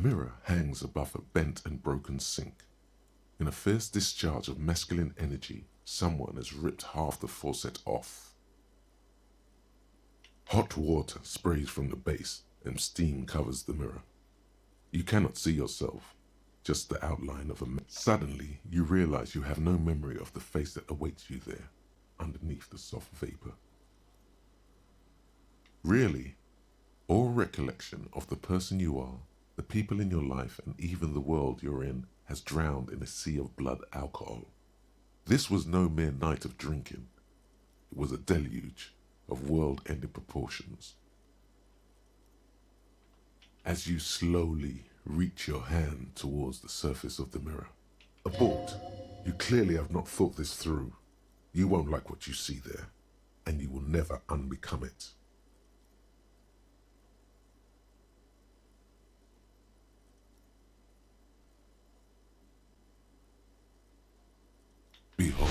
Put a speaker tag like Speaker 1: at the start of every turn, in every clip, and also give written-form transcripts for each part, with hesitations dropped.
Speaker 1: mirror hangs above a bent and broken sink. In a fierce discharge of masculine energy, someone has ripped half the faucet off. Hot water sprays from the base and steam covers the mirror. You cannot see yourself, just the outline of a man. Suddenly, you realize you have no memory of the face that awaits you there, underneath the soft vapor. Really, all recollection of the person you are, the people in your life, and even the world you're in has drowned in a sea of blood alcohol. This was no mere night of drinking. It was a deluge of world-ending proportions. As you slowly reach your hand towards the surface of the mirror. Abort. You clearly have not thought this through. You won't like what you see there, and you will never unbecome it. Behold.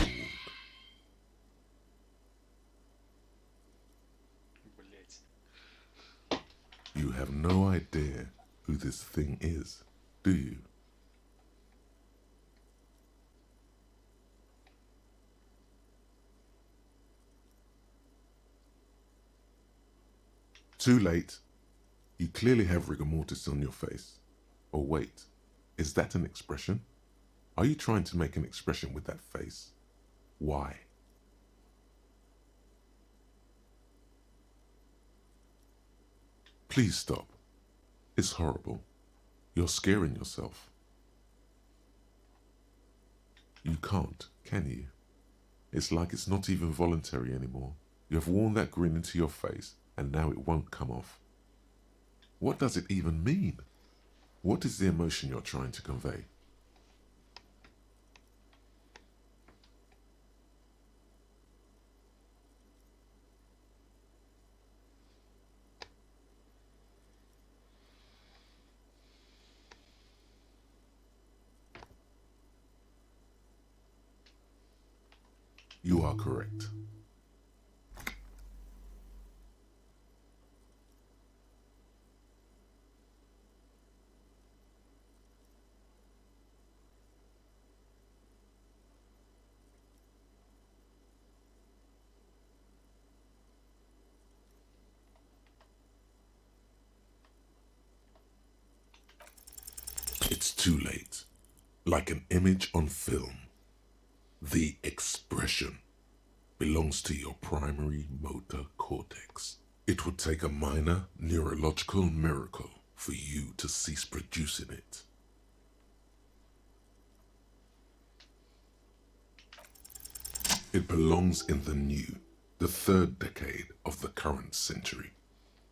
Speaker 1: You have no idea who this thing is, do you? Too late. You clearly have rigor mortis on your face. Or wait, is that an expression? Are you trying to make an expression with that face? Why? Please stop. It's horrible. You're scaring yourself. You can't, can you? It's like it's not even voluntary anymore. You have worn that grin into your face, and now it won't come off. What does it even mean? What is the emotion you're trying to convey? You are correct. It's too late. Like an image on film. The expression belongs to your primary motor cortex. It would take a minor neurological miracle for you to cease producing it. It belongs in the third decade of the current century.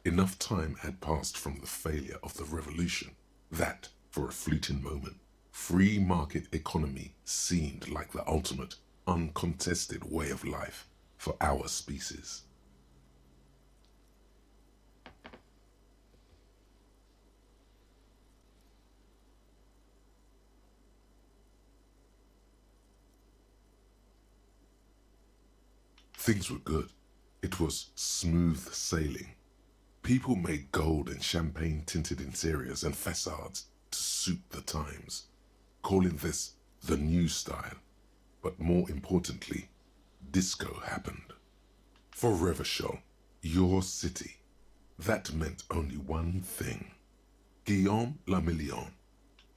Speaker 1: Enough time had passed from the failure of the revolution that, for a fleeting moment, free market economy seemed like the ultimate, uncontested way of life for our species. Things were good. It was smooth sailing. People made gold and champagne-tinted interiors and facades to suit the times, calling this the new style. But more importantly, disco happened. For Revachol, your city, that meant only one thing. Guillaume Lamillion,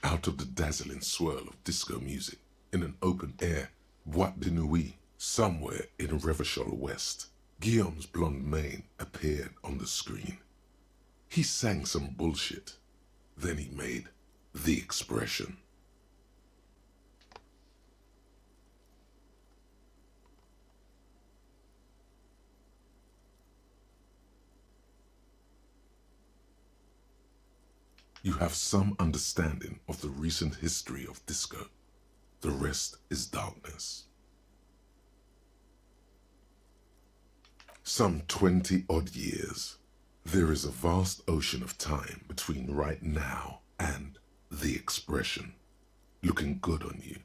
Speaker 1: out of the dazzling swirl of disco music, in an open-air boîte de nuit somewhere in Revachol West, Guillaume's blonde mane appeared on the screen. He sang some bullshit. Then he made the expression. You have some understanding of the recent history of disco. The rest is darkness. Some 20-odd years. There is a vast ocean of time between right now and the expression, looking good on you,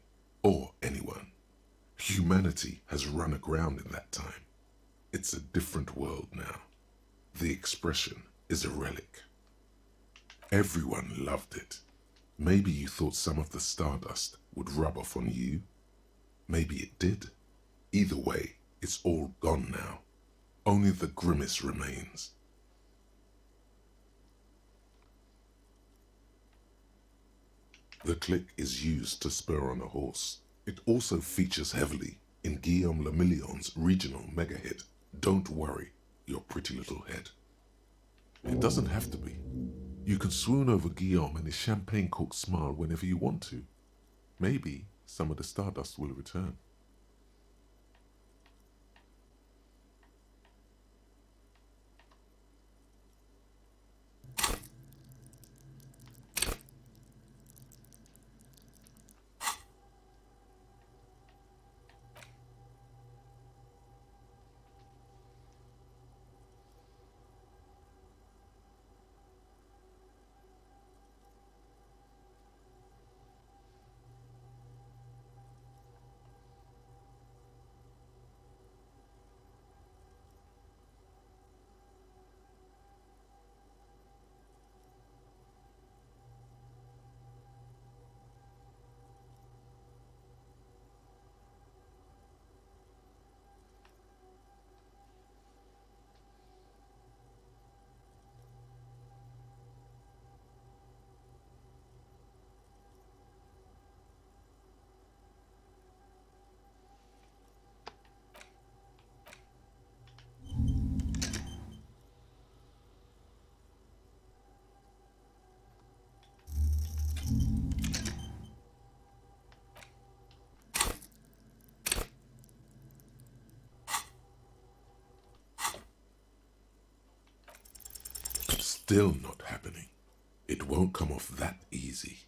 Speaker 1: or anyone. Humanity has run aground in that time. It's a different world now. The expression is a relic. Everyone loved it. Maybe you thought some of the stardust would rub off on you. Maybe it did. Either way, it's all gone now. Only the grimace remains. The click is used to spur on a horse. It also features heavily in Guillaume Le Million's regional mega hit, Don't Worry, Your Pretty Little Head. It doesn't have to be. You can swoon over Guillaume and his champagne-corked smile whenever you want to. Maybe some of the stardust will return. Still not happening. It won't come off that easy.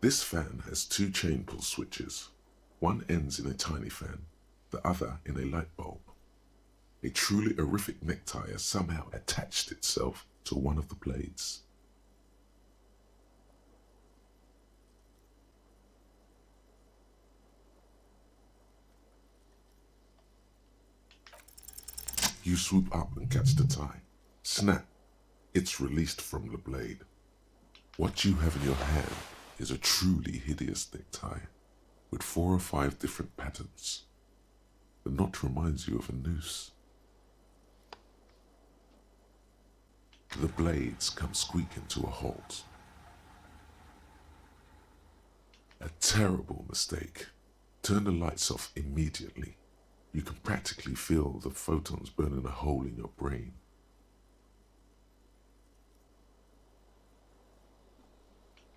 Speaker 1: This fan has two chain pull switches. One ends in a tiny fan, the other in a light bulb. A truly horrific necktie has somehow attached itself to one of the blades. You swoop up and catch the tie. Snap! It's released from the blade. What you have in your hand is a truly hideous necktie with 4 or 5 different patterns. The knot reminds you of a noose. The blades come squeaking to a halt. A terrible mistake. Turn the lights off immediately. You can practically feel the photons burning a hole in your brain.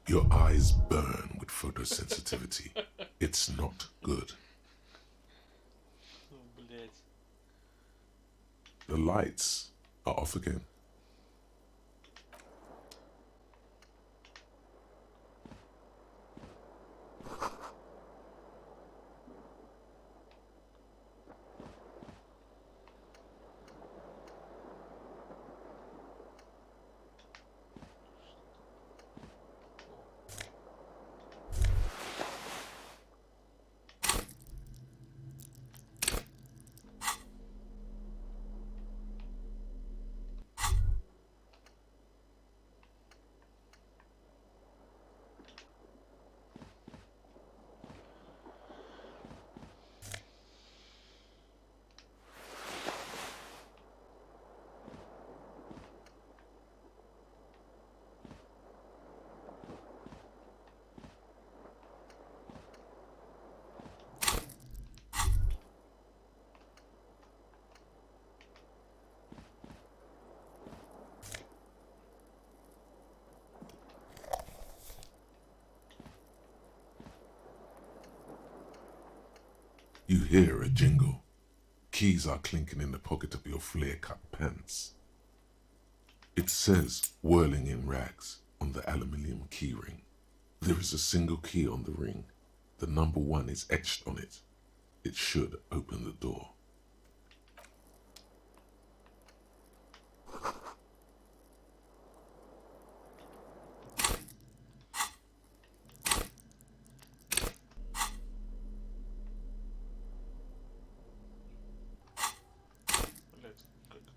Speaker 1: Your eyes burn with photosensitivity. It's not good. The lights are off again. You hear a jingle. Keys are clinking in the pocket of your flare-cut pants. It says whirling in rags on the aluminium keyring. There is a single key on the ring. The number 1 is etched on it. It should open the door.
Speaker 2: Блять, как это?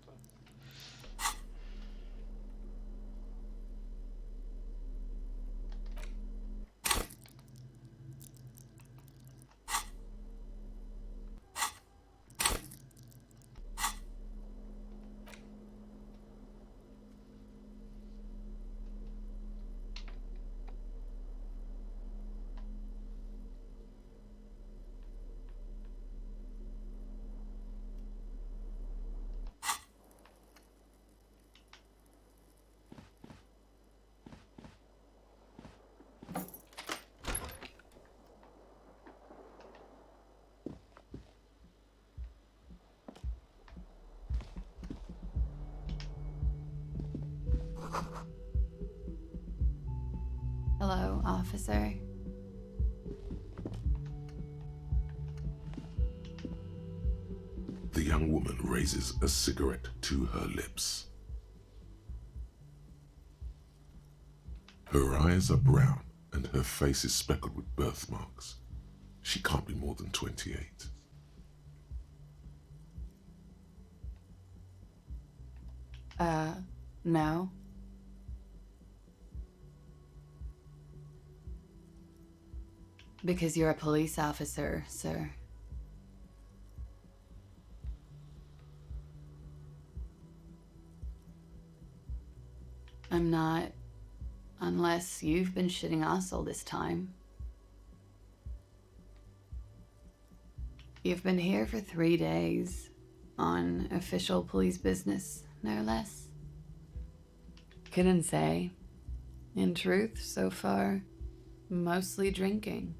Speaker 3: Hello, officer.
Speaker 1: The young woman raises a cigarette to her lips. Her eyes are brown and her face is speckled with birthmarks. She can't be more than 28.
Speaker 3: No. Because you're a police officer, sir. I'm not, unless you've been shitting us all this time. You've been here for 3 days, on official police business, no less. Couldn't say. In truth, so far, mostly drinking.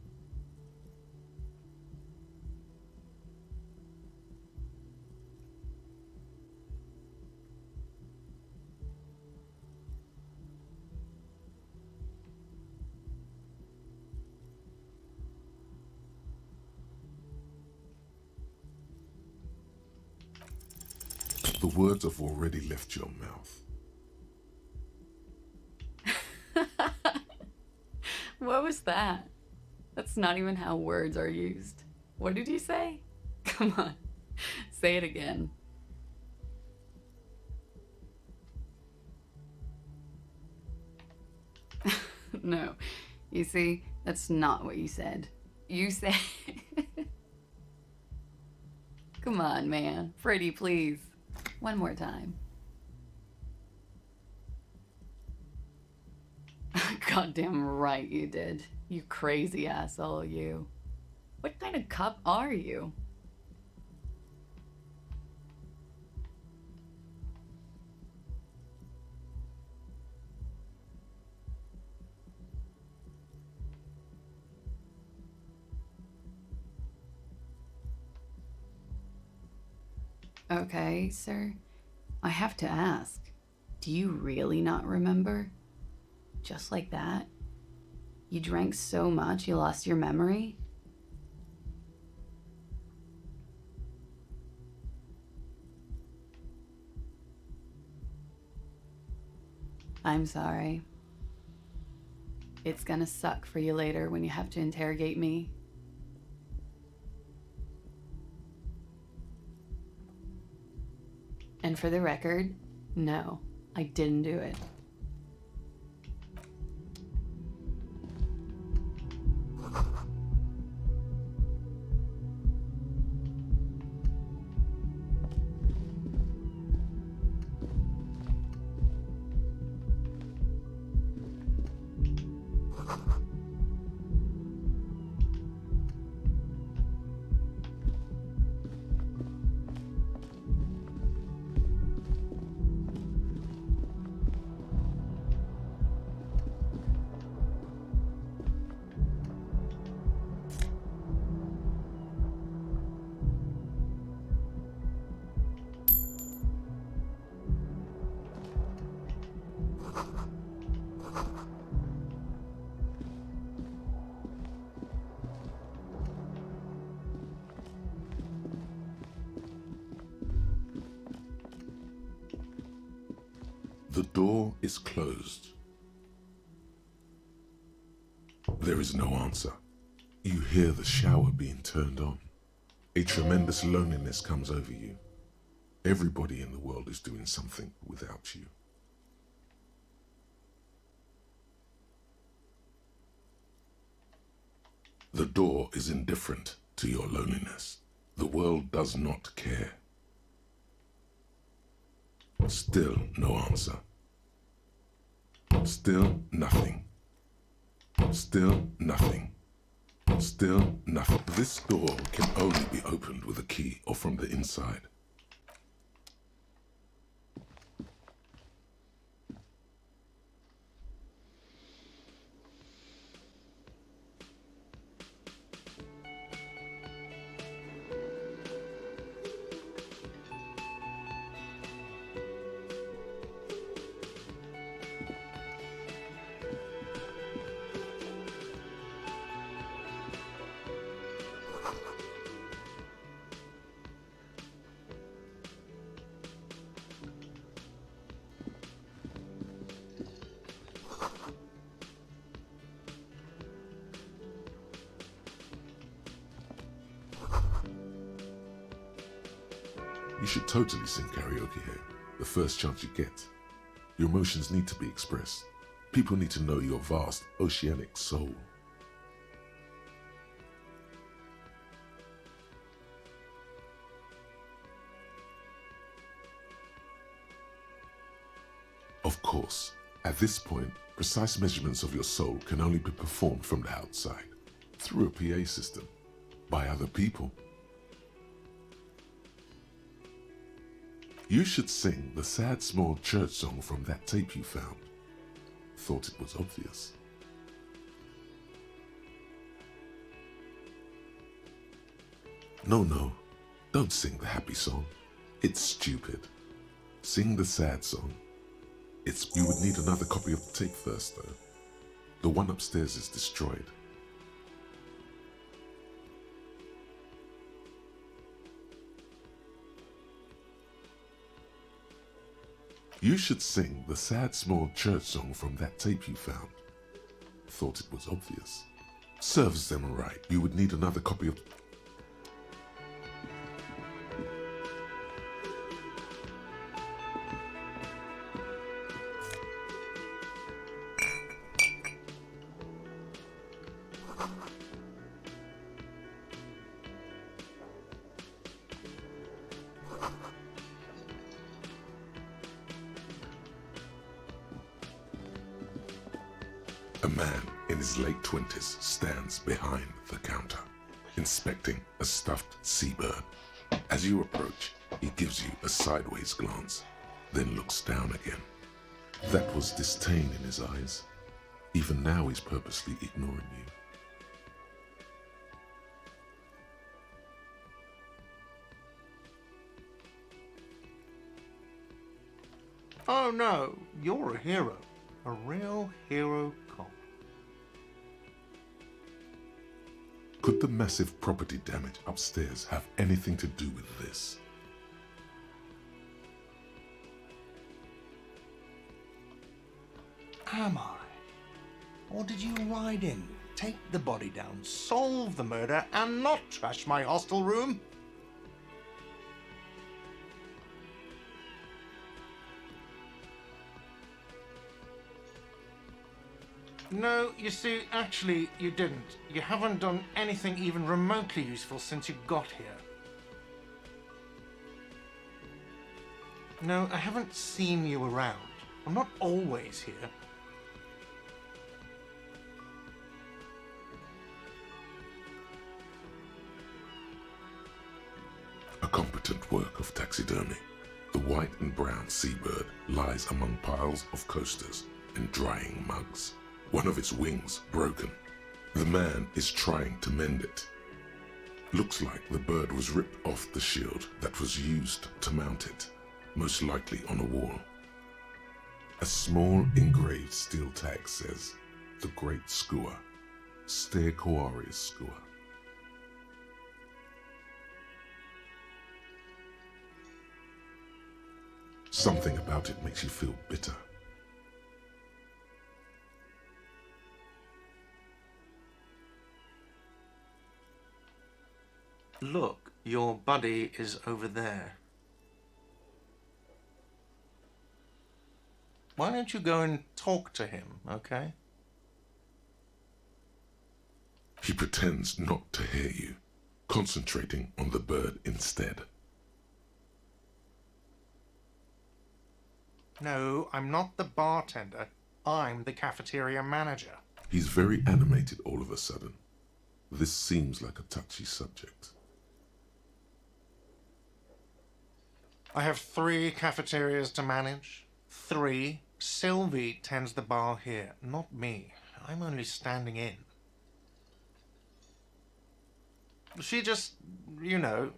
Speaker 1: The words have already left your mouth.
Speaker 3: What was that? That's not even how words are used. What did you say? Come on, say it again. No, you see, that's not what you said. You said... Come on, man. Freddy, please. One more time. Goddamn right you did. You crazy asshole, you. What kind of cop are you? Okay, sir. I have to ask. Do you really not remember? Just like that? You drank so much you lost your memory? I'm sorry. It's gonna suck for you later when you have to interrogate me. And for the record, no, I didn't do it.
Speaker 1: The door is closed. There is no answer. You hear the shower being turned on. A tremendous loneliness comes over you. Everybody in the world is doing something without you. The door is indifferent to your loneliness. The world does not care. Still no answer. Still nothing. Still nothing. Still nothing. This door can only be opened with a key or from the inside. You should totally sing karaoke here, the first chance you get. Your emotions need to be expressed. People need to know your vast, oceanic soul. Of course, at this point, precise measurements of your soul can only be performed from the outside, through a PA system, by other people. You should sing the sad small church song from that tape you found. Thought it was obvious. No, don't sing the happy song. It's stupid. Sing the sad song. You would need another copy of the tape first, though. The one upstairs is destroyed. You should sing the sad small church song from that tape you found. Thought it was obvious. Serves them right. You would need another copy of... A man in his late 20s stands behind the counter, inspecting a stuffed seabird. As you approach, he gives you a sideways glance, then looks down again. That was disdain in his eyes. Even now he's purposely ignoring you.
Speaker 4: Oh no, you're a hero. A real hero cop.
Speaker 1: Could the massive property damage upstairs have anything to do with this?
Speaker 4: Am I? Or did you ride in, take the body down, solve the murder, and not trash my hostel room? No, you see, actually, you didn't. You haven't done anything even remotely useful since you got here. No, I haven't seen you around. I'm not always here.
Speaker 1: A competent work of taxidermy. The white and brown seabird lies among piles of coasters and drying mugs. One of its wings broken. The man is trying to mend it. Looks like the bird was ripped off the shield that was used to mount it, most likely on a wall. A small engraved steel tag says, "The Great Skua, Ste Koaris Skua." Something about it makes you feel bitter.
Speaker 4: Look, your buddy is over there. Why don't you go and talk to him, okay?
Speaker 1: He pretends not to hear you, concentrating on the bird instead.
Speaker 4: No, I'm not the bartender. I'm the cafeteria manager.
Speaker 1: He's very animated all of a sudden. This seems like a touchy subject.
Speaker 4: I have 3 cafeterias to manage. 3. Sylvie tends the bar here, not me. I'm only standing in. She just, you know...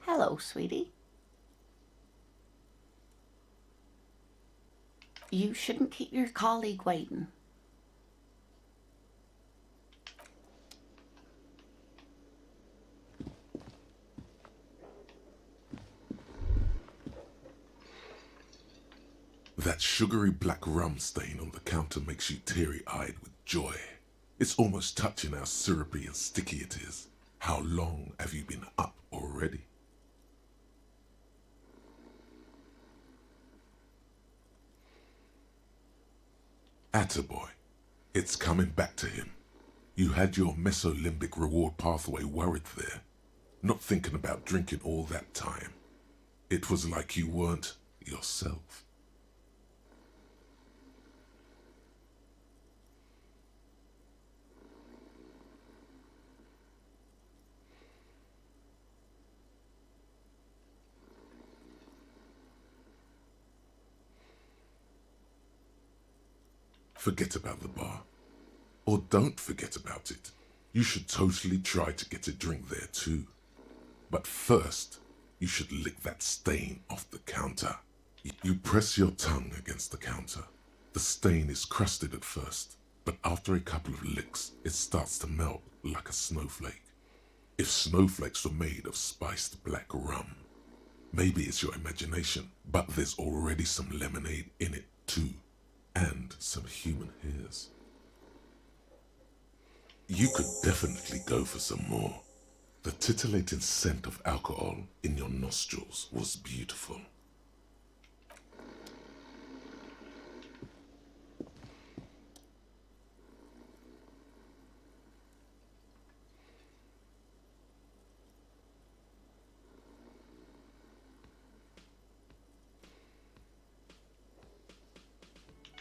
Speaker 5: Hello, sweetie. You shouldn't keep your colleague waiting.
Speaker 1: That sugary black rum stain on the counter makes you teary-eyed with joy. It's almost touching how syrupy and sticky it is. How long have you been up already? Attaboy. It's coming back to him. You had your mesolimbic reward pathway worried there, not thinking about drinking all that time. It was like you weren't yourself. Forget about the bar. Or don't forget about it. You should totally try to get a drink there too. But first, you should lick that stain off the counter. You press your tongue against the counter. The stain is crusted at first, but after a couple of licks, it starts to melt like a snowflake. If snowflakes were made of spiced black rum, maybe it's your imagination, but there's already some lemonade in it too. And some human hairs. You could definitely go for some more. The titillating scent of alcohol in your nostrils was beautiful.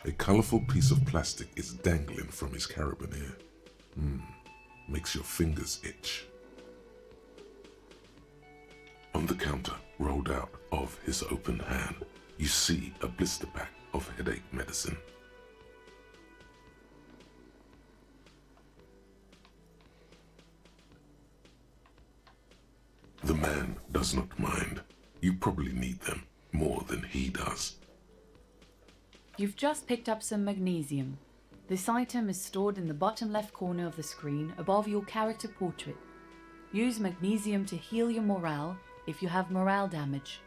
Speaker 1: A colourful piece of plastic is dangling from his carabiner. Makes your fingers itch. On the counter, rolled out of his open hand, you see a blister pack of headache medicine. The man does not mind. You probably need them more than he does.
Speaker 3: You've just picked up some magnesium. This item is stored in the bottom left corner of the screen above your character portrait. Use magnesium to heal your morale
Speaker 6: if you have morale damage.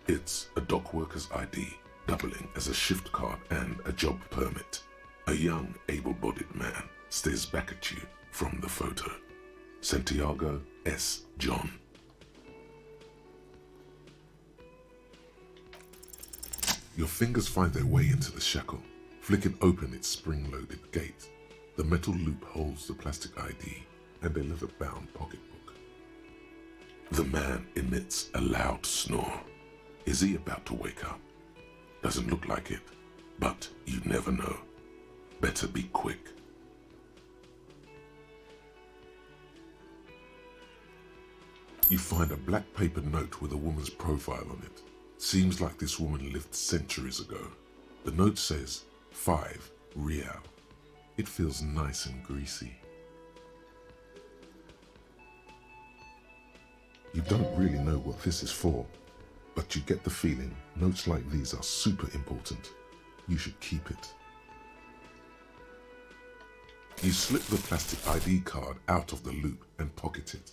Speaker 1: It's a dock worker's ID, doubling as a shift card and a job permit. A young, able-bodied man stares back at you from the photo. Santiago S. John. Your fingers find their way into the shackle, flicking open its spring-loaded gate. The metal loop holds the plastic ID and a leather-bound pocketbook. The man emits a loud snore. Is he about to wake up? Doesn't look like it, but you never know. Better be quick. You find a black paper note with a woman's profile on it. Seems like this woman lived centuries ago. The note says 5 Real. It feels nice and greasy. You don't really know what this is for, but you get the feeling notes like these are super important. You should keep it. You slip the plastic ID card out of the loop and pocket it.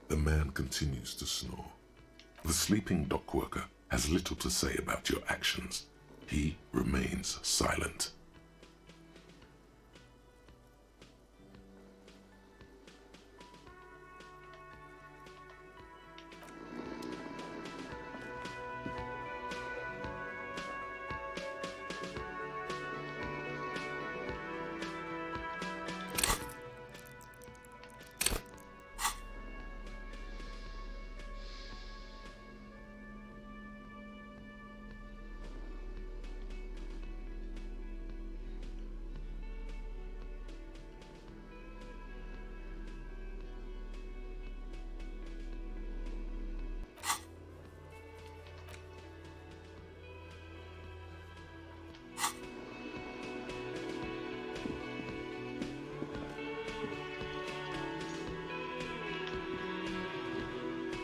Speaker 1: The man continues to snore. The sleeping dock worker has little to say about your actions. He remains silent.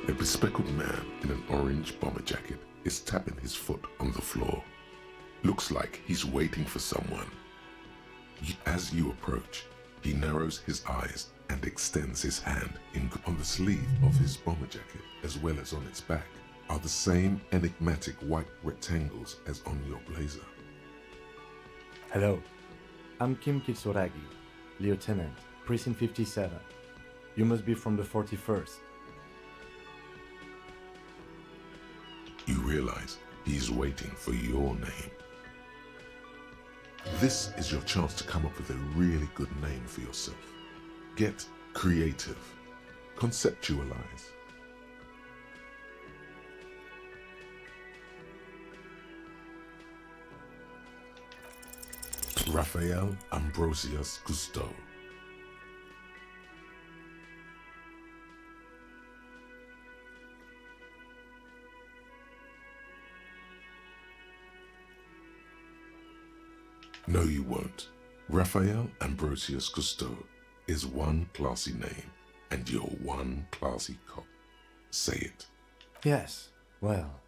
Speaker 1: A bespectacled man in an orange bomber jacket is tapping his foot on the floor. Looks like he's waiting for someone. As you approach, he narrows his eyes and extends his hand. On the sleeve of his bomber jacket, as well as on its back, are the same enigmatic white rectangles as on your blazer.
Speaker 7: Hello, I'm Kim Kitsuragi, Lieutenant, Precinct 57. You must be from the 41st.
Speaker 1: You realize he's waiting for your name. This is your chance to come up with a really good name for yourself. Get creative. Conceptualize. Raphael Ambrosius Cousteau. No, you won't. Raphael Ambrosius Cousteau is one classy name, and you're one classy cop. Say it.
Speaker 7: Yes, well.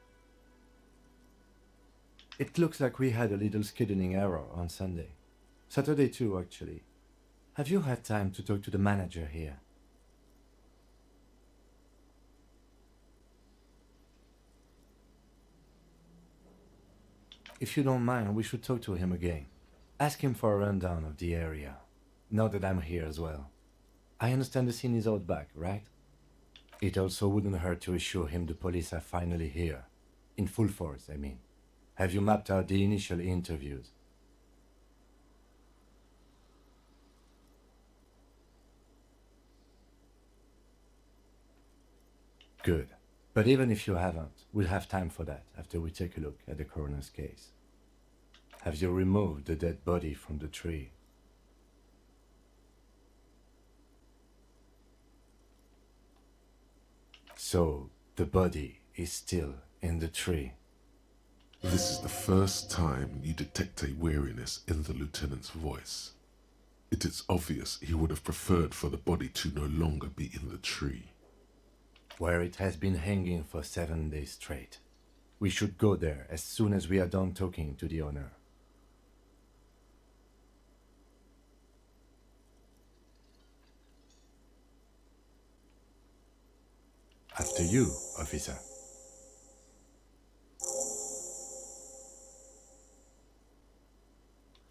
Speaker 7: It looks like we had a little scheduling error on Sunday. Saturday too, actually. Have you had time to talk to the manager here? If you don't mind, we should talk to him again. Ask him for a rundown of the area, now that I'm here as well. I understand the scene is out back, right? It also wouldn't hurt to assure him the police are finally here. In full force, I mean. Have you mapped out the initial interviews? Good. But even if you haven't, we'll have time for that after we take a look at the coroner's case. Have you removed the dead body from the tree? So, the body is still in the tree.
Speaker 1: This is the first time you detect a weariness in the lieutenant's voice. It is obvious he would have preferred for the body to no longer be in the tree.
Speaker 7: Where it has been hanging for 7 days straight. We should go there as soon as we are done talking to the owner. you, officer.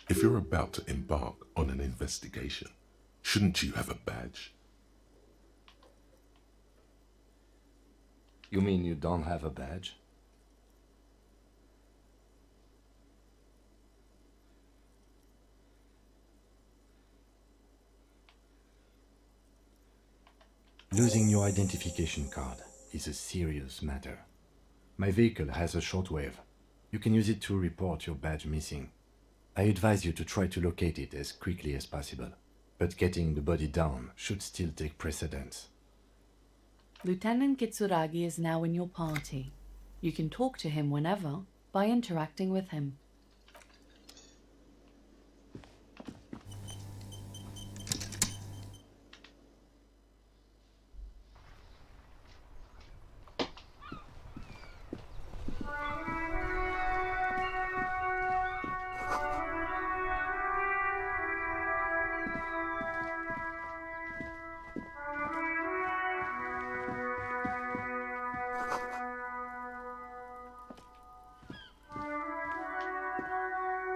Speaker 1: If you're about to embark on an investigation, shouldn't you have a badge?
Speaker 7: You mean you don't have a badge? Losing your identification card is a serious matter. My vehicle has a shortwave. You can use it to report your badge missing. I advise you to try to locate it as quickly as possible, but getting the body down should still take precedence.
Speaker 3: Lieutenant Kitsuragi is now in your party. You can talk to him whenever by interacting with him.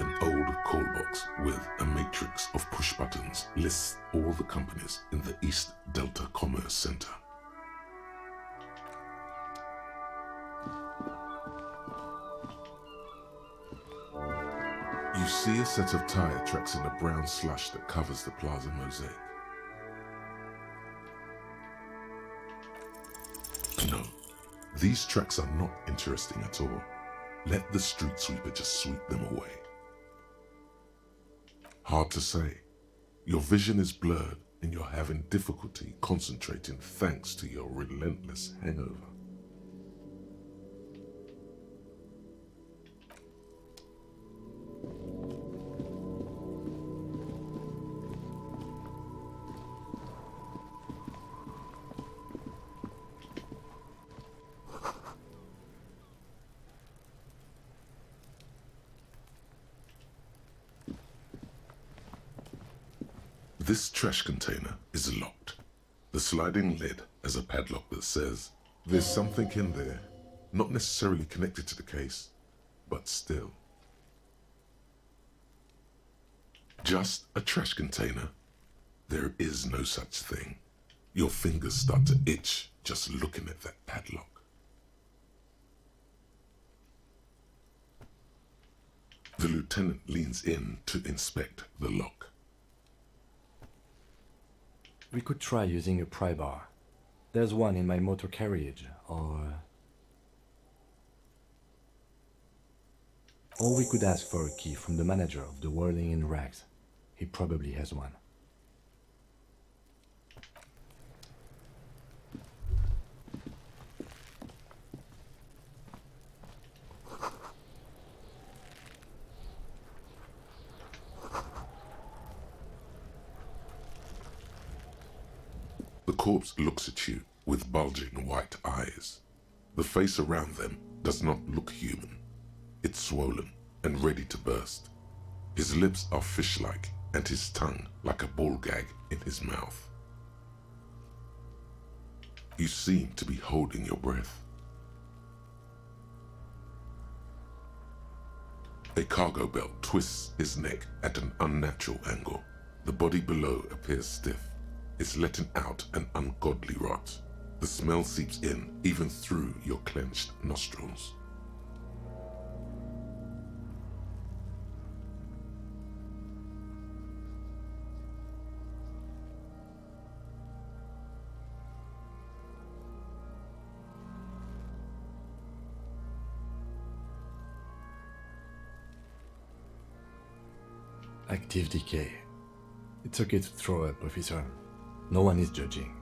Speaker 1: An old call box with a matrix of push buttons lists all the companies in the East Delta Commerce Center. You see a set of tire tracks in a brown slush that covers the plaza mosaic. No, these tracks are not interesting at all. Let the street sweeper just sweep them away. Hard to say. Your vision is blurred and you're having difficulty concentrating thanks to your relentless hangover. This trash container is locked. The sliding lid has a padlock that says, "There's something in there," not necessarily connected to the case, but still. Just a trash container? There is no such thing. Your fingers start to itch just looking at that padlock. The lieutenant leans in to inspect the lock.
Speaker 7: We could try using a pry bar. There's one in my motor carriage, or we could ask for a key from the manager of the Whirling in Rags. He probably has one.
Speaker 1: The corpse looks at you with bulging white eyes. The face around them does not look human. It's swollen and ready to burst. His lips are fish-like and his tongue like a ball gag in his mouth. You seem to be holding your breath. A cargo belt twists his neck at an unnatural angle. The body below appears stiff. It's letting out an ungodly rot. The smell seeps in even through your clenched nostrils.
Speaker 7: Active decay. It's okay to throw up, officer. No one is judging.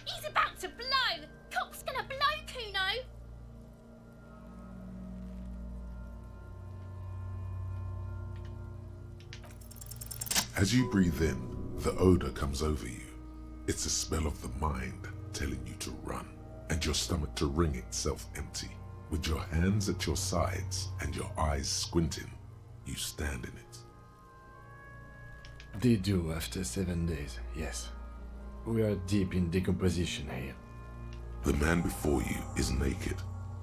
Speaker 6: He's about to blow! Cop's gonna blow, Kuno!
Speaker 1: As you breathe in, the odor comes over you. It's a smell of the mind telling you to run, and your stomach to wring itself empty. With your hands at your sides and your eyes squinting, you stand in it.
Speaker 7: They do after 7 days, yes. We are deep in decomposition here.
Speaker 1: The man before you is naked,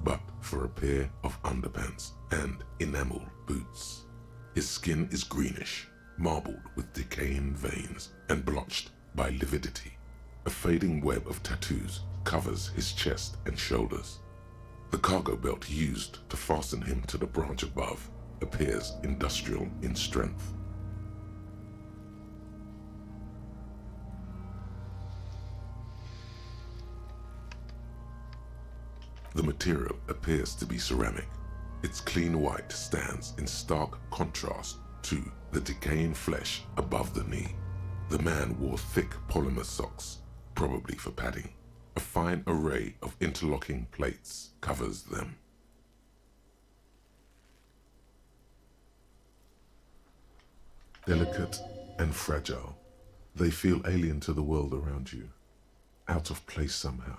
Speaker 1: but for a pair of underpants and enameled boots. His skin is greenish, marbled with decaying veins and blotched by lividity. A fading web of tattoos covers his chest and shoulders. The cargo belt used to fasten him to the branch above appears industrial in strength. The material appears to be ceramic. Its clean white stands in stark contrast to the decaying flesh above the knee. The man wore thick polymer socks, probably for padding. A fine array of interlocking plates covers them. Delicate and fragile, they feel alien to the world around you, out of place somehow.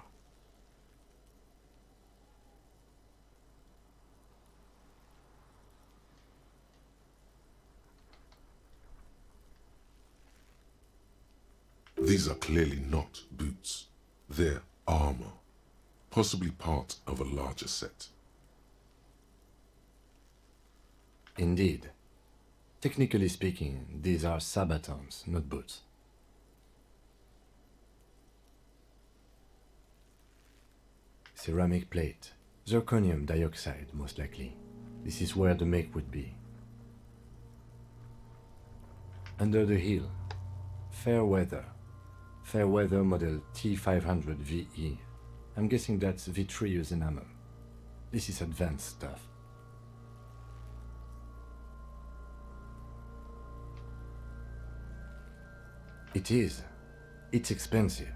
Speaker 1: These are clearly not boots. They're armor, possibly part of a larger set.
Speaker 7: Indeed. Technically speaking, these are sabatons, not boots. Ceramic plate. Zirconium dioxide, most likely. This is where the make would be. Under the heel. Fair weather. Fair weather model T500 VE. I'm guessing that's vitreous enamel. This is advanced stuff. It is. It's expensive.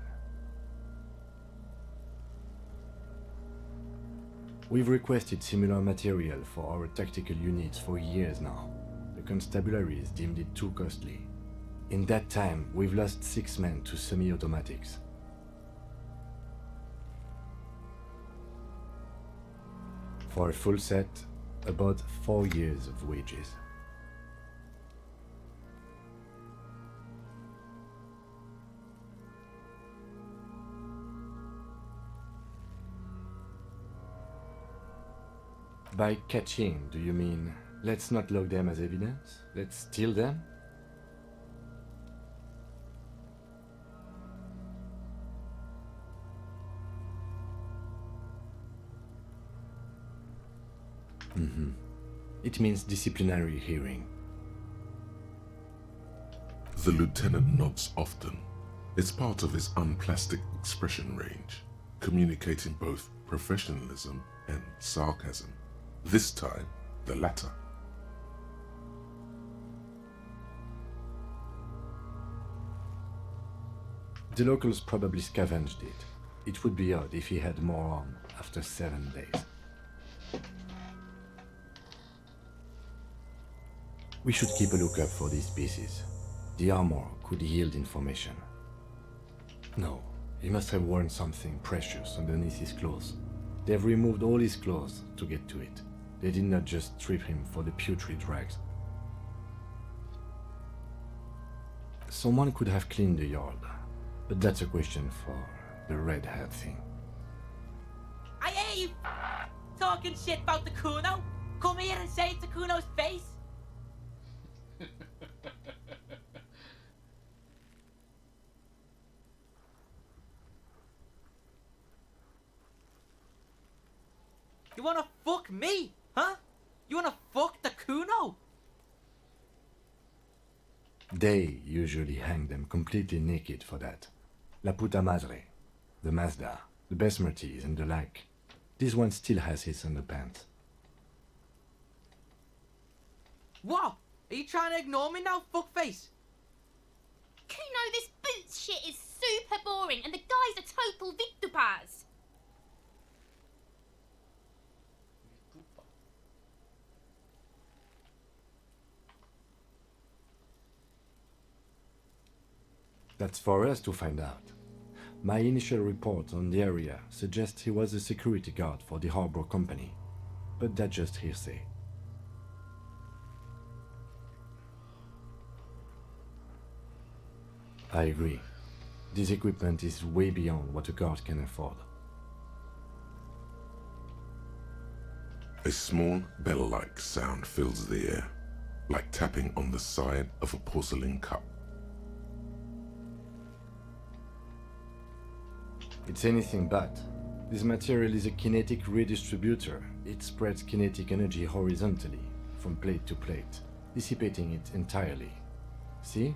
Speaker 7: We've requested similar material for our tactical units for years now. The constabularies deemed it too costly. In that time, we've lost 6 men to semi-automatics. For a full set, about 4 years of wages. By catching, do you mean let's not log them as evidence? Let's steal them? It means disciplinary hearing.
Speaker 1: The lieutenant nods often. It's part of his unplastic expression range, communicating both professionalism and sarcasm. This time, the latter.
Speaker 7: The locals probably scavenged it. It would be odd if he had more on after 7 days. We should keep a lookout for these pieces. The armor could yield information. No, he must have worn something precious underneath his clothes. They've removed all his clothes to get to it. They did not just strip him for the putrid rags. Someone could have cleaned the yard, but that's a question for the red hat thing.
Speaker 8: I hear you talking shit about the Kuno. Come here and say it to Kuno's face. You wanna fuck me, huh? You wanna fuck the Kuno?
Speaker 7: They usually hang them completely naked for that. La puta madre, the Mazda, the Besmerties and the like. This one still has his underpants.
Speaker 8: What? Are you trying to ignore me now, fuckface?
Speaker 6: Kuno, this boots shit is super boring and the guy's a total Victopaz.
Speaker 7: That's for us to find out. My initial report on the area suggests he was a security guard for the harbor company, but that's just hearsay. I agree. This equipment is way beyond what a guard can afford.
Speaker 1: A small bell-like sound fills the air, like tapping on the side of a porcelain cup.
Speaker 7: It's anything but. This material is a kinetic redistributor. It spreads kinetic energy horizontally, from plate to plate, dissipating it entirely. See?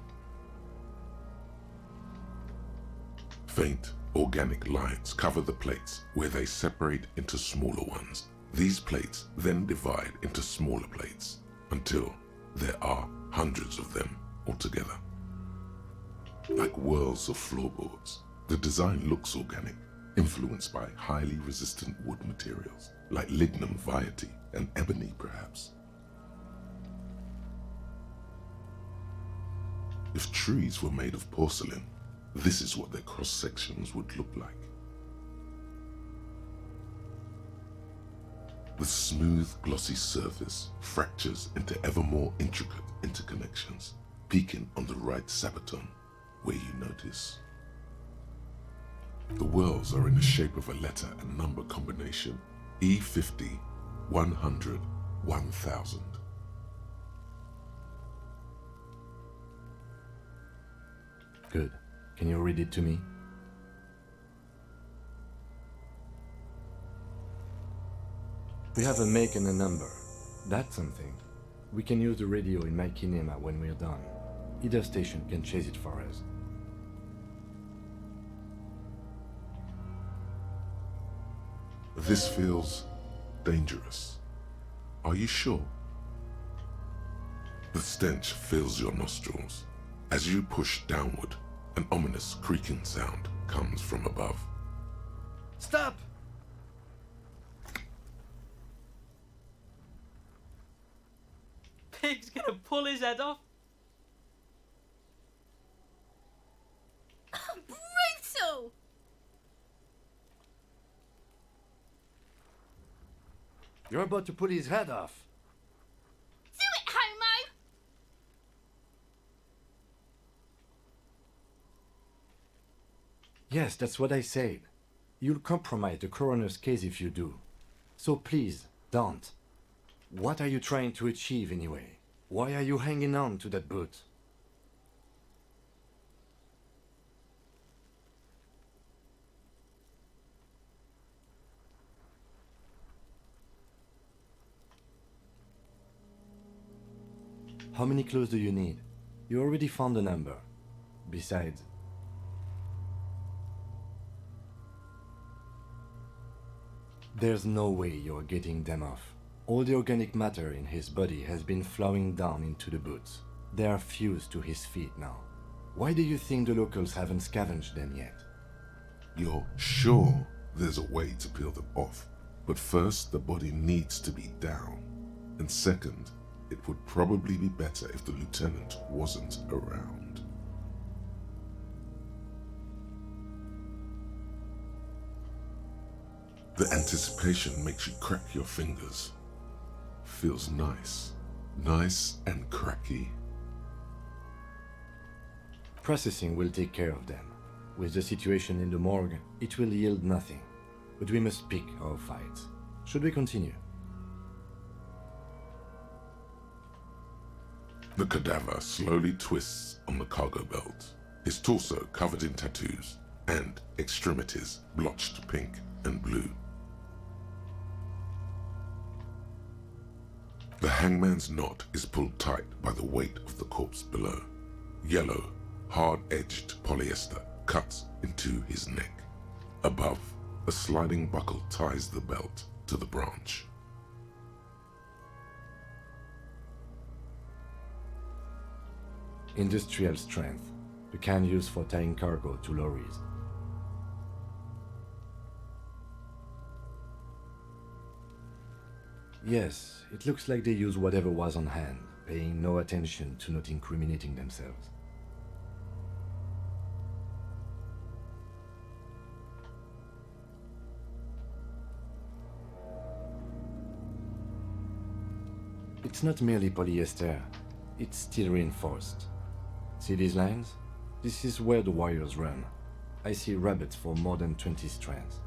Speaker 1: Faint, organic lines cover the plates where they separate into smaller ones. These plates then divide into smaller plates until there are hundreds of them altogether. Like whirls of floorboards, the design looks organic, influenced by highly resistant wood materials, like lignum vitae and ebony perhaps. If trees were made of porcelain, this is what their cross-sections would look like. The smooth, glossy surface fractures into ever more intricate interconnections, peaking on the right sabaton, where you notice. The whirls are in the shape of a letter and number combination, E50, 100, 1000.
Speaker 7: Good. Can you read it to me? We have a make and a number. That's something. We can use the radio in my kinema when we're done. Either station can chase it for us.
Speaker 1: This feels dangerous. Are you sure? The stench fills your nostrils. As you push downward, an ominous creaking sound comes from above.
Speaker 7: Stop!
Speaker 8: Pig's gonna pull his head off.
Speaker 6: Brutal!
Speaker 7: You're about to pull his head off.
Speaker 6: Do it, Homo!
Speaker 7: Yes, that's what I said. You'll compromise the coroner's case if you do. So please, don't. What are you trying to achieve anyway? Why are you hanging on to that boot? How many clues do you need? You already found a number. Besides, there's no way you're getting them off. All the organic matter in his body has been flowing down into the boots. They are fused to his feet now. Why do you think the locals haven't scavenged them yet?
Speaker 1: You're sure there's a way to peel them off, but first the body needs to be down. And second, it would probably be better if the lieutenant wasn't around. The anticipation makes you crack your fingers. Feels nice. Nice and cracky.
Speaker 7: Processing will take care of them. With the situation in the morgue, it will yield nothing. But we must pick our fights. Should we continue?
Speaker 1: The cadaver slowly twists on the cargo belt, his torso covered in tattoos, and extremities blotched pink and blue. The hangman's knot is pulled tight by the weight of the corpse below. Yellow, hard-edged polyester cuts into his neck. Above, a sliding buckle ties the belt to the branch.
Speaker 7: Industrial strength, the kind used for tying cargo to lorries. Yes, it looks like they use whatever was on hand, paying no attention to not incriminating themselves. It's not merely polyester, it's steel reinforced. See these lines? This is where the wires run. I see rabbits for more than 20 strands.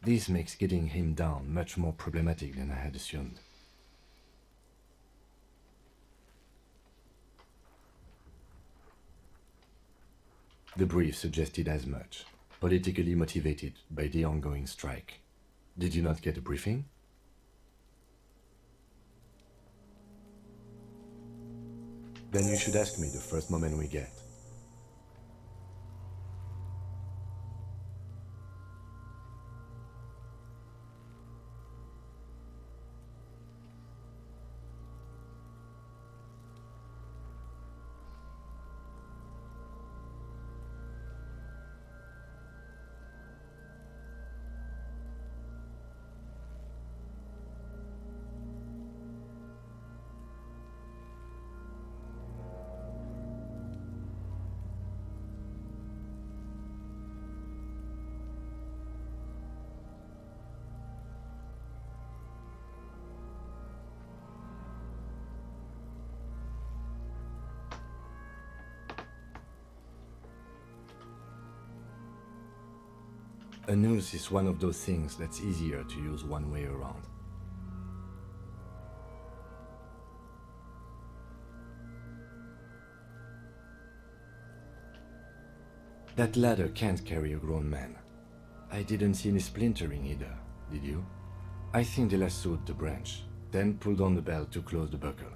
Speaker 7: This makes getting him down much more problematic than I had assumed. The brief suggested as much, politically motivated by the ongoing strike. Did you not get a briefing? Then you should ask me the first moment we get. A noose is one of those things that's easier to use one way around. That ladder can't carry a grown man. I didn't see any splintering either, did you? I think they lassoed the branch, then pulled on the belt to close the buckle.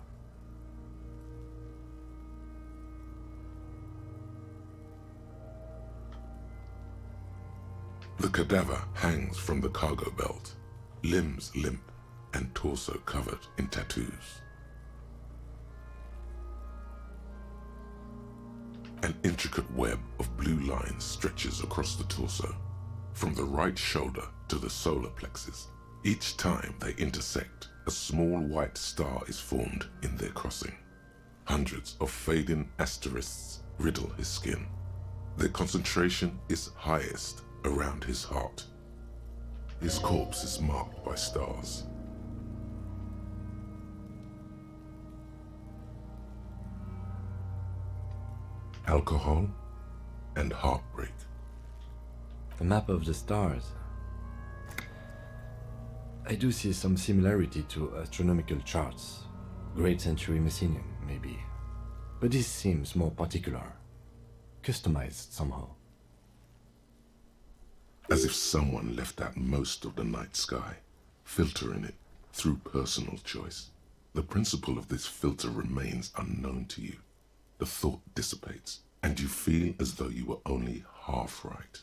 Speaker 1: The cadaver hangs from the cargo belt, limbs limp and torso covered in tattoos. An intricate web of blue lines stretches across the torso, from the right shoulder to the solar plexus. Each time they intersect, a small white star is formed in their crossing. Hundreds of fading asterisks riddle his skin. Their concentration is highest around his heart. His corpse is marked by stars. Alcohol and heartbreak.
Speaker 7: A map of the stars. I do see some similarity to astronomical charts. Great Century Messinian, maybe. But this seems more particular. Customized somehow.
Speaker 1: As if someone left out most of the night sky, filtering it through personal choice. The principle of this filter remains unknown to you. The thought dissipates, and you feel as though you were only half right.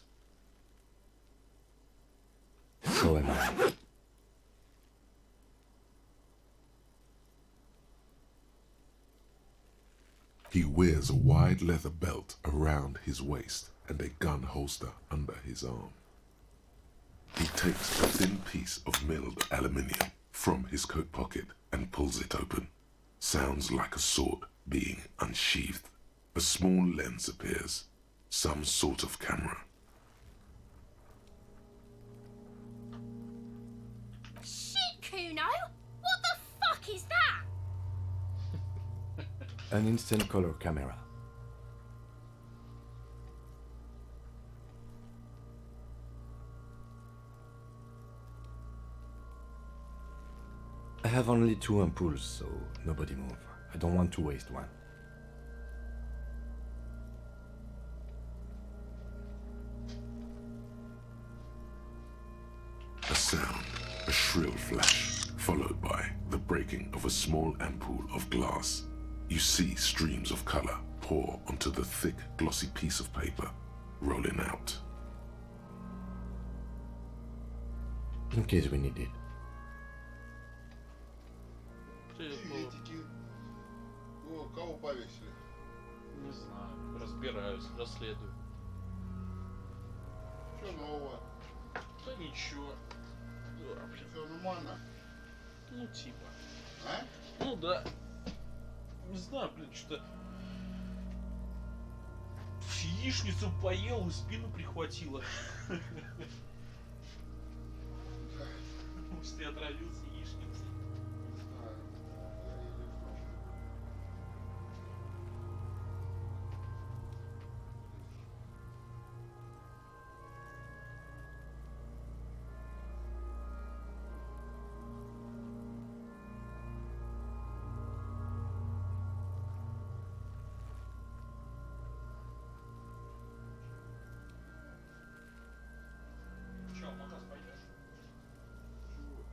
Speaker 7: So am I.
Speaker 1: He wears a wide leather belt around his waist and a gun holster under his arm. He takes a thin piece of milled aluminium from his coat pocket and pulls it open. Sounds like a sword being unsheathed. A small lens appears, some sort of camera.
Speaker 6: Shit, Kuno! What the fuck is that?
Speaker 7: An instant color camera. I have only 2 ampoules, so nobody move. I don't want to waste one.
Speaker 1: A sound, a shrill flash, followed by the breaking of a small ampoule of glass. You see streams of color pour onto the thick, glossy piece of paper, rolling out.
Speaker 7: In case we need it.
Speaker 2: Приветики.
Speaker 9: О, кого повесили?
Speaker 2: Не знаю, разбираюсь, расследую.
Speaker 9: Что нового?
Speaker 2: Да ничего. Да, блин,
Speaker 9: Все нормально?
Speaker 2: ну типа.
Speaker 9: А?
Speaker 2: Ну да. Не знаю, блин, что-то... Яичницу поел и спину прихватило. Может, я отравился яичницей.
Speaker 9: Не знаю. Я еле встал.
Speaker 2: Че, в магаз пойдешь?
Speaker 9: Чего?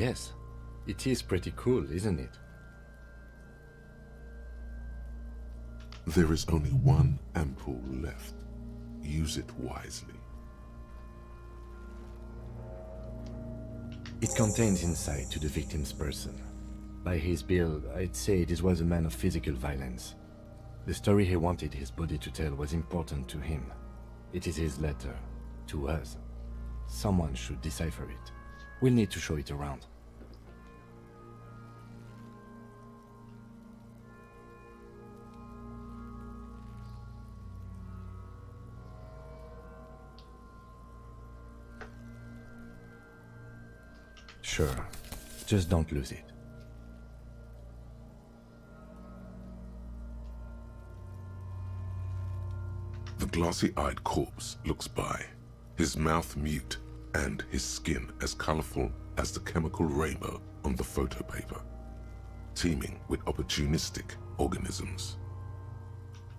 Speaker 7: Yes, it is pretty cool, isn't it?
Speaker 1: There is only one ampoule left. Use it wisely.
Speaker 7: It contains insight to the victim's person. By his build, I'd say this was a man of physical violence. The story he wanted his body to tell was important to him. It is his letter, to us. Someone should decipher it. We'll need to show it around. Sure, just don't lose it.
Speaker 1: The glassy-eyed corpse looks by, his mouth mute and his skin as colorful as the chemical rainbow on the photo paper, teeming with opportunistic organisms.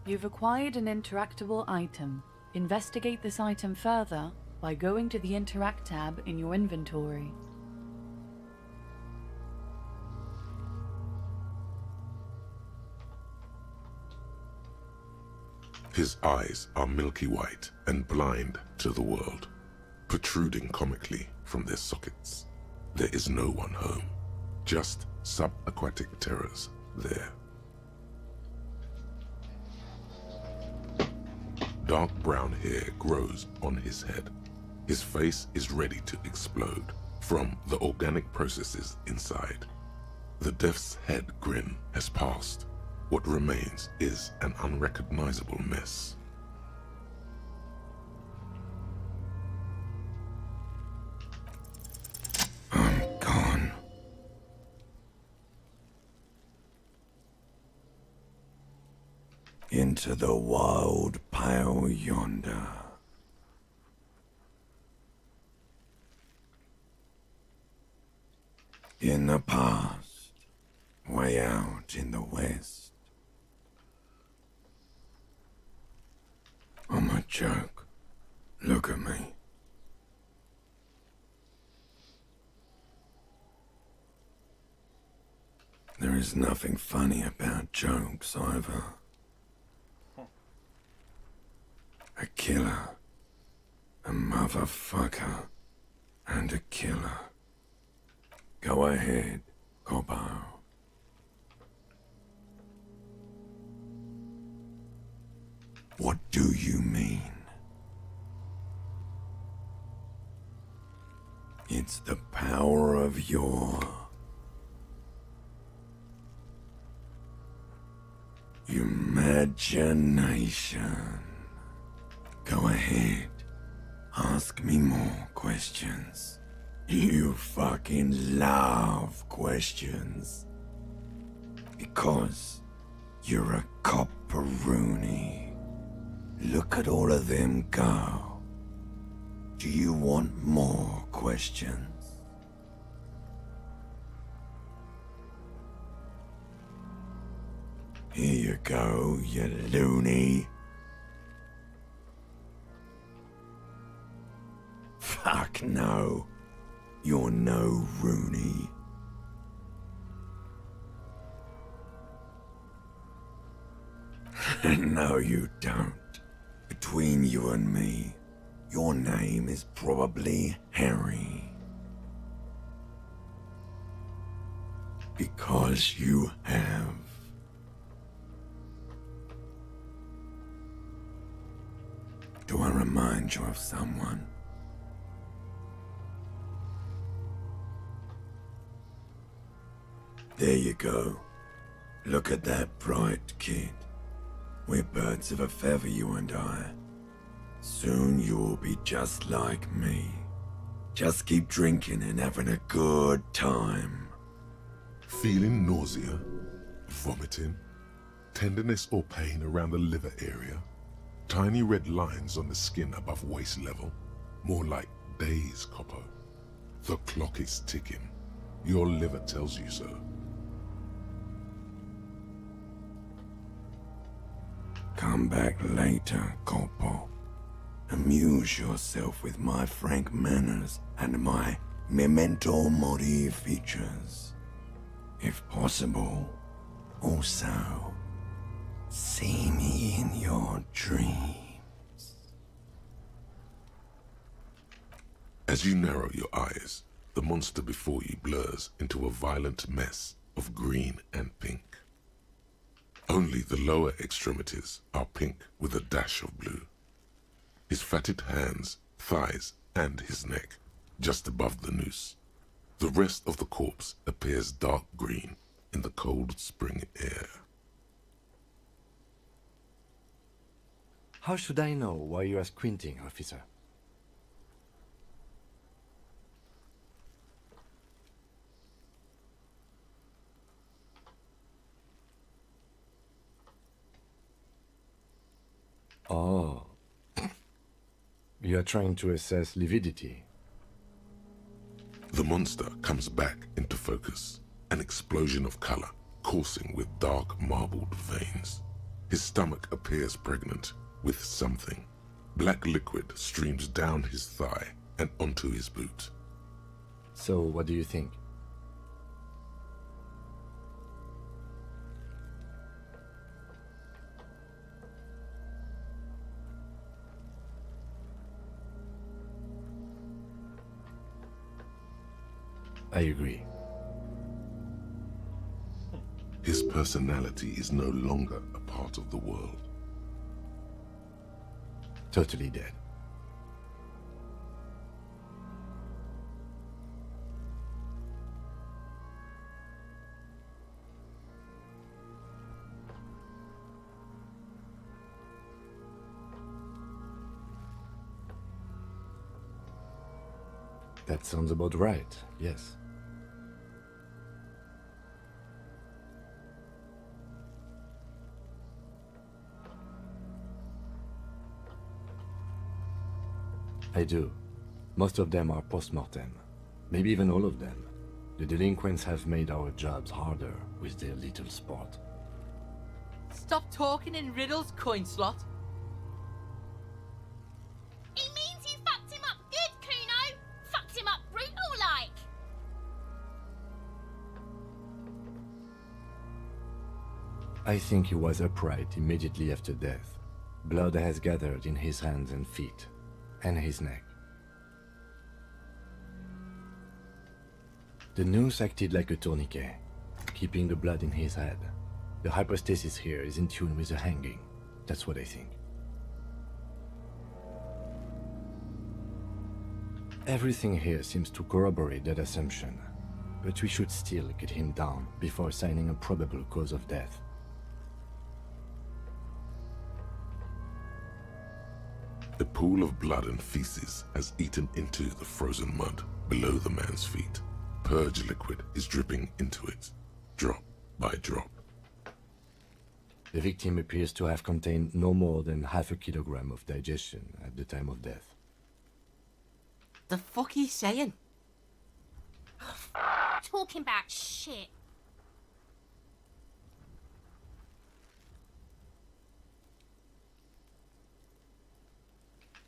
Speaker 3: You've acquired an interactable item. Investigate this item further by going to the Interact tab in your inventory.
Speaker 1: His eyes are milky white and blind to the world, protruding comically from their sockets. There is no one home, just subaquatic terrors there. Dark brown hair grows on his head. His face is ready to explode from the organic processes inside. The death's head grin has passed. What remains is an unrecognizable mess.
Speaker 10: I'm gone. Into the wild pale yonder. In the past, way out in the west. I'm a joke. Look at me. There is nothing funny about jokes either. A killer, a motherfucker, and a killer. Go ahead, Cobbo. What do you mean? It's the power of your imagination. Go ahead. Ask me more questions. You fucking love questions. Because you're a copperoonie. Look at all of them go. Do you want more questions? Here you go, you loony. Fuck no. You're no Rooney. No, you don't. Between you and me, your name is probably Harry. Because you have. Do I remind you of someone? There you go. Look at that bright kid. We're birds of a feather, you and I. Soon you will be just like me. Just keep drinking and having a good time.
Speaker 1: Feeling nausea, vomiting, tenderness or pain around the liver area, tiny red lines on the skin above waist level, more like days, Coppo. The clock is ticking. Your liver tells you so.
Speaker 10: Come back later, Corpo. Amuse yourself with my frank manners and my Memento mori features. If possible, also see me in your dreams.
Speaker 1: As you narrow your eyes, the monster before you blurs into a violent mess of green and pink. Only the lower extremities are pink with a dash of blue. His fatted hands, thighs, and his neck, just above the noose. The rest of the corpse appears dark green in the cold spring air.
Speaker 7: How should I know why you are squinting, officer? Oh. You are trying to assess lividity.
Speaker 1: The monster comes back into focus, an explosion of color coursing with dark marbled veins. His stomach appears pregnant with something. Black liquid streams down his thigh and onto his boot.
Speaker 7: So, what do you think? I agree.
Speaker 1: His personality is no longer a part of the world.
Speaker 7: Totally dead. That sounds about right, yes. I do. Most of them are post-mortem. Maybe even all of them. The delinquents have made our jobs harder with their little sport.
Speaker 8: Stop talking in riddles, coin slot.
Speaker 6: He means you fucked him up good, Kuno. Fucked him up brutal like.
Speaker 7: I think he was upright immediately after death. Blood has gathered in his hands and feet, and his neck. The noose acted like a tourniquet, keeping the blood in his head. The hypostasis here is in tune with the hanging. That's what I think. Everything here seems to corroborate that assumption, but we should still get him down before assigning a probable cause of death.
Speaker 1: A pool of blood and feces has eaten into the frozen mud below the man's feet. Purge liquid is dripping into it, drop by drop.
Speaker 7: The victim appears to have contained no more than half a kilogram of digestion at the time of death.
Speaker 8: The fuck he's saying?
Speaker 6: Talking about shit.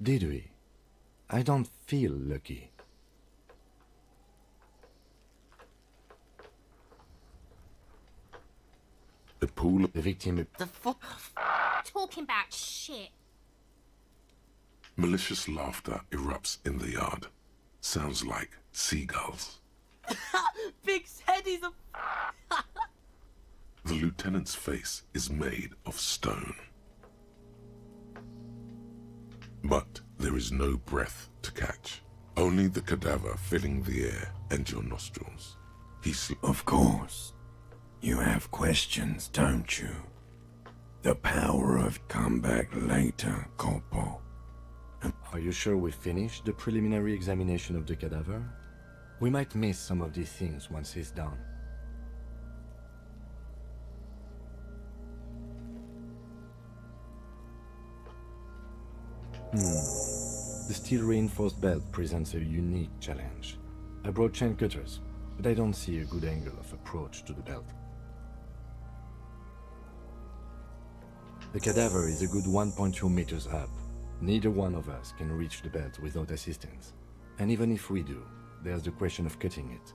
Speaker 7: Did we? I don't feel lucky.
Speaker 1: A pool of
Speaker 7: The victim...
Speaker 8: The fuck?
Speaker 6: Talking about shit.
Speaker 1: malicious laughter erupts in the yard. Sounds like seagulls.
Speaker 8: Big's head is a...
Speaker 1: The lieutenant's face is made of stone. But there is no breath to catch. Only the cadaver filling the air and your nostrils.
Speaker 10: Of course. You have questions, don't you? The power of come back later, Corpo.
Speaker 7: Are you sure we finished the preliminary examination of the cadaver? We might miss some of these things once he's done. The steel-reinforced belt presents a unique challenge. I brought chain cutters, but I don't see a good angle of approach to the belt. The cadaver is a good 1.2 meters up. Neither one of us can reach the belt without assistance. And even if we do, there's the question of cutting it.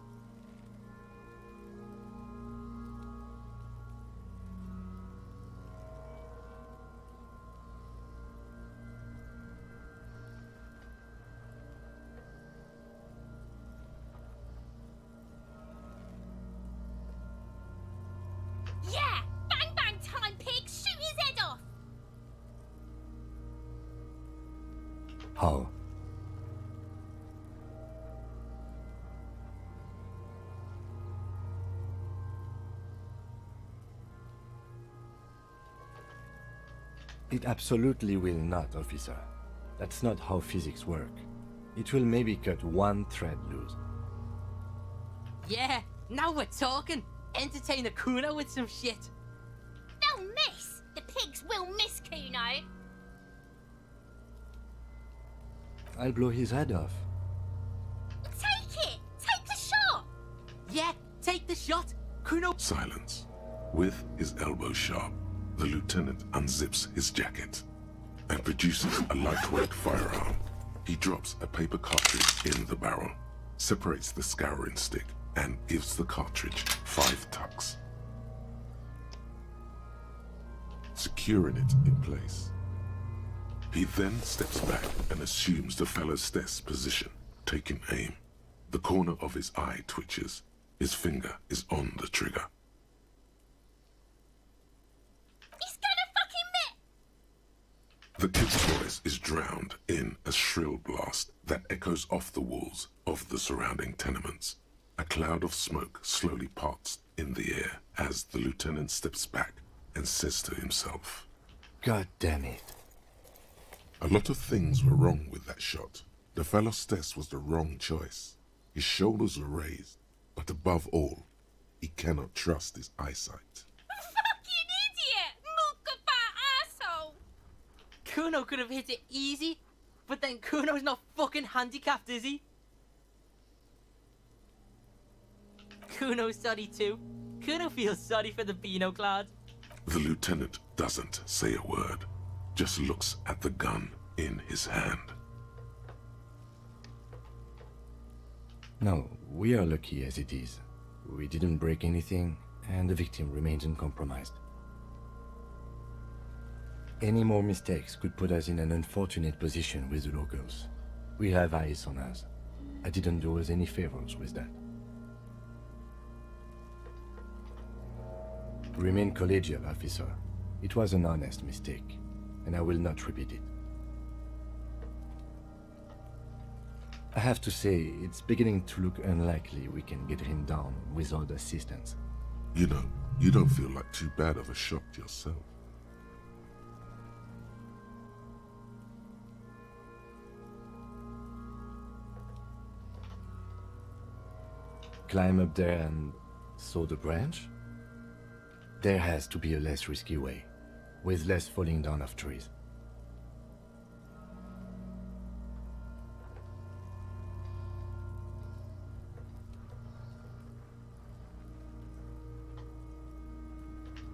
Speaker 6: Yeah! Bang bang time, pig! Shoot his head off!
Speaker 7: How? It absolutely will not, officer. That's not how physics work. It will maybe cut one thread loose.
Speaker 8: Yeah, now we're talking. Entertain a Kuno with some shit.
Speaker 6: They'll miss! The pigs will miss Kuno!
Speaker 7: I'll blow his head off.
Speaker 6: Take it! Take the shot!
Speaker 8: Yeah, take the shot. Kuno.
Speaker 1: Silence. With his elbow sharp, the lieutenant unzips his jacket and produces a lightweight firearm. He drops a paper cartridge in the barrel, separates the scouring stick, and gives the cartridge 5 tucks, securing it in place. He then steps back and assumes the fellow's desk position, taking aim. The corner of his eye twitches. His finger is on the trigger.
Speaker 6: He's gonna fucking miss!
Speaker 1: The kid's voice is drowned in a shrill blast that echoes off the walls of the surrounding tenements. A cloud of smoke slowly parts in the air as the lieutenant steps back and says to himself,
Speaker 7: God damn it.
Speaker 1: "A lot of things were wrong with that shot. The fellow's test was the wrong choice. His shoulders were raised, but above all, he cannot trust his eyesight."
Speaker 6: Fucking idiot! Mookabat asshole!
Speaker 8: Kuno could have hit it easy, but then Kuno's not fucking handicapped, is he? Kuno's sorry too. Kuno feels sorry for the Beano Cloud.
Speaker 1: The lieutenant doesn't say a word, just looks at the gun in his hand.
Speaker 7: No, we are lucky as it is. We didn't break anything, and the victim remains uncompromised. Any more mistakes could put us in an unfortunate position with the locals. We have eyes on us. I didn't do us any favors with that. Remain collegial, officer. It was an honest mistake, and I will not repeat it. I have to say, it's beginning to look unlikely we can get him down without assistance.
Speaker 1: You know, you don't feel like too bad of a shot yourself.
Speaker 7: Climb up there and saw the branch? There has to be a less risky way, with less falling down of trees.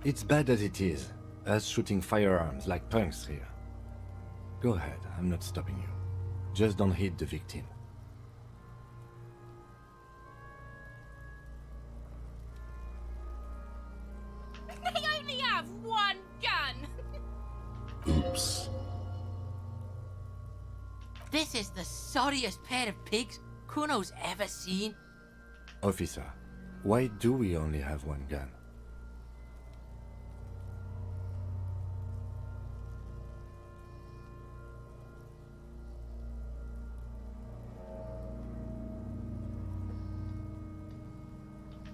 Speaker 7: It's bad as it is, us shooting firearms like punks here. Go ahead, I'm not stopping you. Just don't hit the victim.
Speaker 6: They only have one gun!
Speaker 1: Oops.
Speaker 8: This is the sorriest pair of pigs Kuno's ever seen.
Speaker 7: Officer, why do we only have one gun?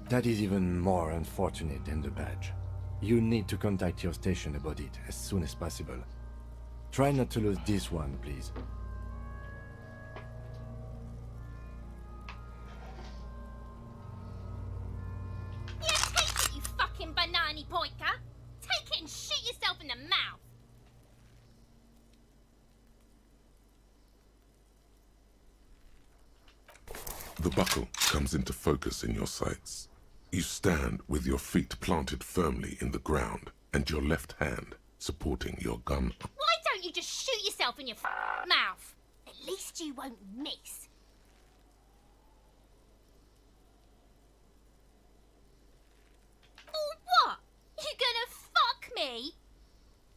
Speaker 7: That is even more unfortunate than the badge. You need to contact your station about it as soon as possible. Try not to lose this one, please.
Speaker 6: Yeah, take it, you fucking banana poika! Take it and shoot yourself in the mouth!
Speaker 1: The buckle comes into focus in your sights. You stand with your feet planted firmly in the ground and your left hand supporting your gun.
Speaker 6: Why don't you just shoot yourself in your mouth? At least you won't miss. You gonna fuck me?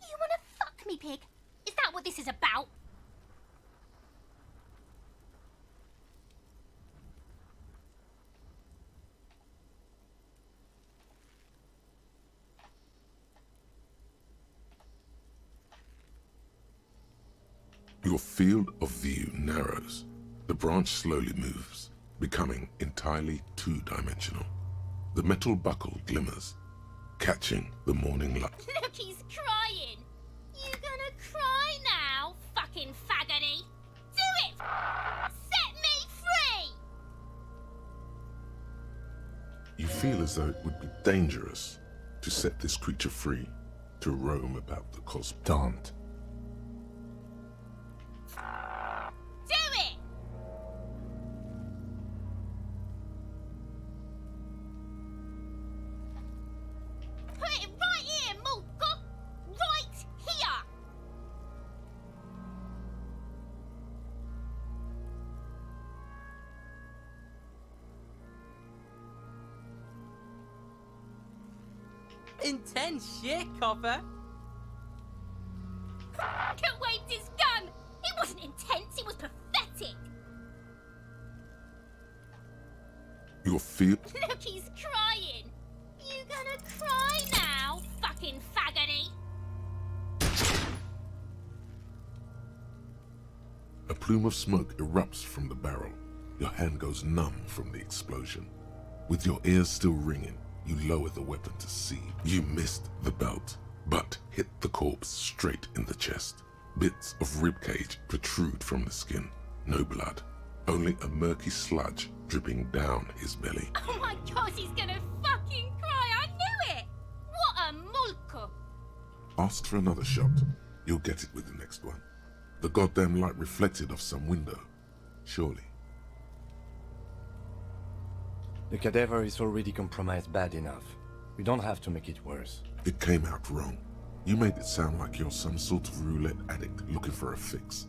Speaker 6: You wanna fuck me, pig? Is that what this is about?
Speaker 1: Your field of view narrows. The branch slowly moves, becoming entirely two-dimensional. The metal buckle glimmers, catching the morning light.
Speaker 6: Look, he's crying. You gonna cry now, fucking faggoty? Do it! Set me free!
Speaker 1: You feel as though it would be dangerous to set this creature free to roam about the cosmos.
Speaker 7: Don't.
Speaker 6: Do it! Put it right here, Mulka! Right here!
Speaker 8: Intense shit, Copper.
Speaker 6: Could waved his gun! It wasn't intense, it was pathetic!
Speaker 1: Your field.
Speaker 6: Look, he's crying! You gonna cry now, fucking faggoty?
Speaker 1: A plume of smoke erupts from the barrel. Your hand goes numb from the explosion. With your ears still ringing, you lower the weapon to see. You missed the belt, but hit the corpse straight in the chest. Bits of ribcage protrude from the skin. No blood, only a murky sludge dripping down his belly.
Speaker 6: Oh my god, he's gonna fucking cry! I knew it! What a mulka!
Speaker 1: Ask for another shot. You'll get it with the next one. The goddamn light reflected off some window. Surely.
Speaker 7: The cadaver is already compromised bad enough. We don't have to make it worse.
Speaker 1: It came out wrong. You made it sound like you're some sort of roulette addict looking for a fix.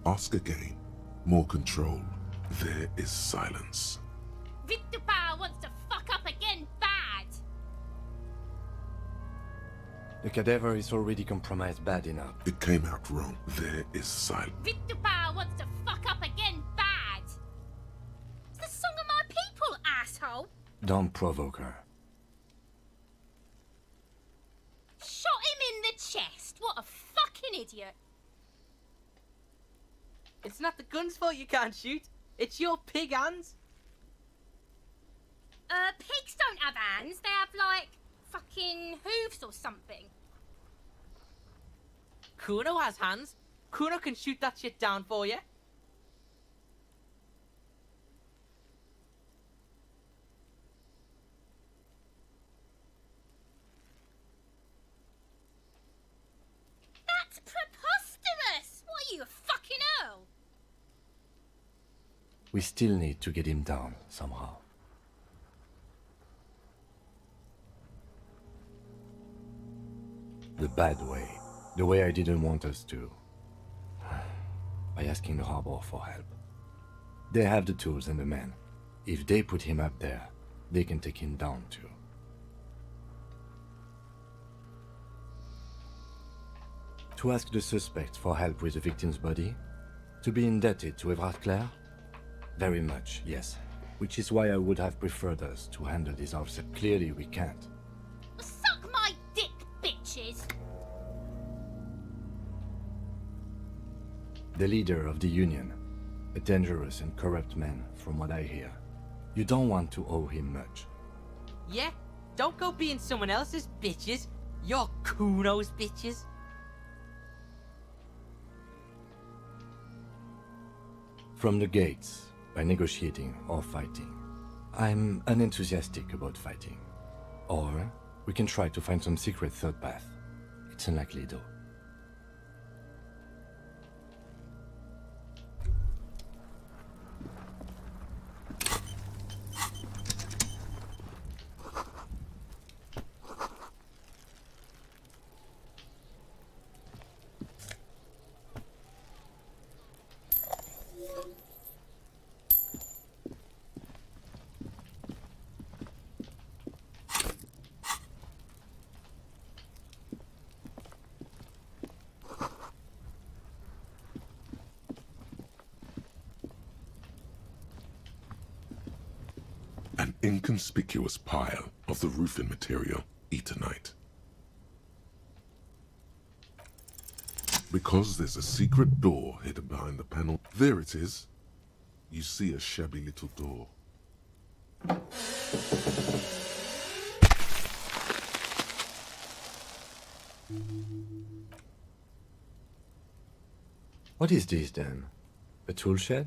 Speaker 1: Ask again. More controlled. There is silence.
Speaker 6: Victupa wants to fuck up again bad!
Speaker 7: The cadaver is already compromised bad enough.
Speaker 1: It came out wrong. There is silence.
Speaker 6: Victupa wants to fuck up again bad! It's the song of my people, asshole!
Speaker 7: Don't provoke her.
Speaker 6: Shot him in the chest! What a fucking idiot!
Speaker 8: It's not the gun's fault you can't shoot. It's your pig hands.
Speaker 6: Pigs don't have hands. They have, like, fucking hooves or something.
Speaker 8: Kuno has hands. Kuno can shoot that shit down for you.
Speaker 6: That's preposterous! What are you, a fucking earl?
Speaker 7: We still need to get him down somehow. The bad way. The way I didn't want us to. By asking the harbor for help. They have the tools and the men. If they put him up there, they can take him down too. To ask the suspect for help with the victim's body? To be indebted to Everard Clare? Very much, yes. Which is why I would have preferred us to handle this ourselves. Clearly we can't.
Speaker 6: Suck my dick, bitches!
Speaker 7: The leader of the Union. A dangerous and corrupt man, from what I hear. You don't want to owe him much.
Speaker 8: Yeah? Don't go being someone else's bitches. You're Kuno's bitches.
Speaker 7: From the gates, by negotiating or fighting. I'm unenthusiastic about fighting. Or we can try to find some secret third path. It's unlikely though.
Speaker 1: inconspicuous pile of the roofing material Eternite. Because there's a secret door hidden behind the panel. There it is. You see a shabby little door.
Speaker 7: What is this then? A tool shed?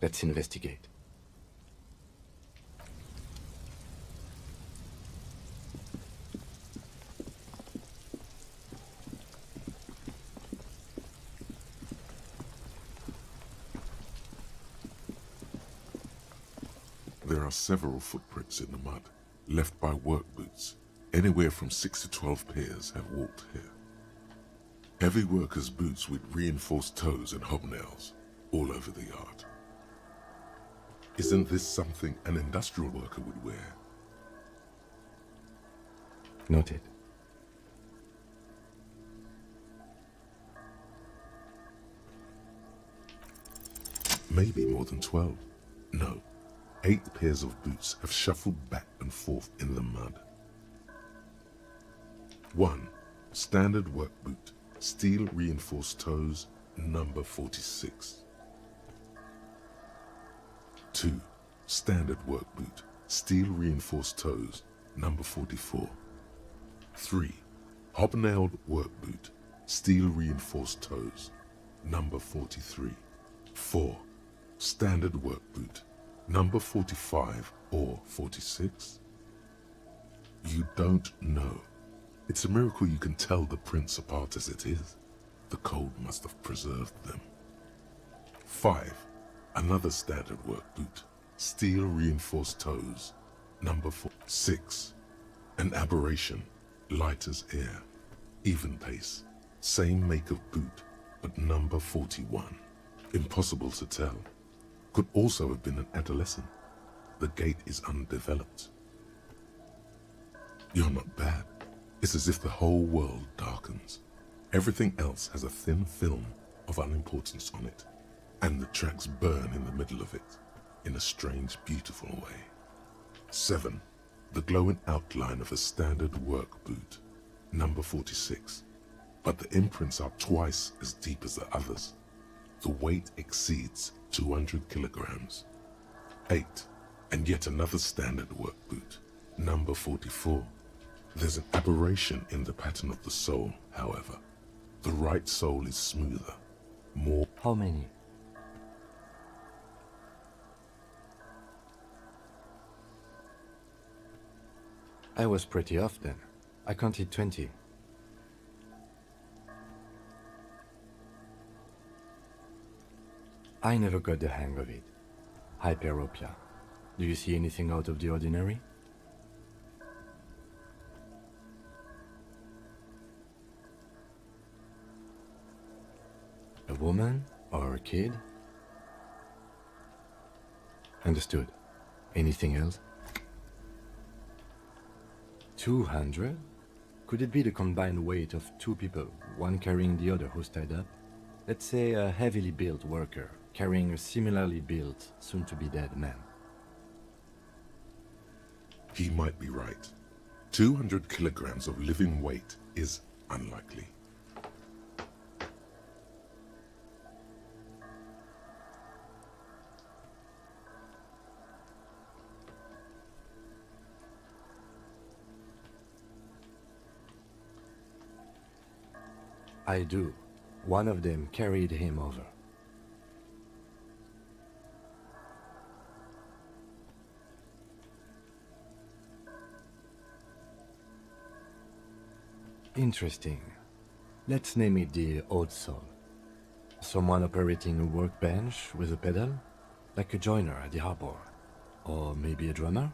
Speaker 7: Let's investigate.
Speaker 1: There are several footprints in the mud, left by work boots. Anywhere from 6 to 12 pairs have walked here. Heavy workers' boots with reinforced toes and hobnails all over the yard. Isn't this something an industrial worker would wear?
Speaker 7: Noted.
Speaker 1: Maybe more than 12. No, 8 pairs of boots have shuffled back and forth in the mud. 1. Standard work boot, steel reinforced toes, number 46. 2. Standard work boot, steel reinforced toes, number 44. 3. Hobnailed work boot, steel reinforced toes, number 43. 4. Standard work boot, number 45 or 46? You don't know. It's a miracle you can tell the prints apart as it is. The cold must have preserved them. 5. Another standard work boot, steel reinforced toes, number 4. 6. An aberration, light as air, even pace, same make of boot, but number 41. Impossible to tell. Could also have been an adolescent. The gait is undeveloped. You're not bad. It's as if the whole world darkens. Everything else has a thin film of unimportance on it, and the tracks burn in the middle of it, in a strange, beautiful way. 7. The glowing outline of a standard work boot, number 46. But the imprints are twice as deep as the others. The weight exceeds 200 kilograms. 8. And yet another standard work boot, number 44. There's an aberration in the pattern of the sole, however. The right sole is smoother, more...
Speaker 7: How many? I was pretty off then. I counted 20. I never got the hang of it. Hyperopia. Do you see anything out of the ordinary? A woman or a kid? Understood. Anything else? 200? Could it be the combined weight of 2 people, one carrying the other who's tied up? Let's say a heavily built worker carrying a similarly built, soon-to-be-dead man.
Speaker 1: He might be right. 200 kilograms of living weight is unlikely.
Speaker 7: I do. One of them carried him over. Interesting. Let's name it the old soul. Someone operating a workbench with a pedal, like a joiner at the harbor. Or maybe a drummer?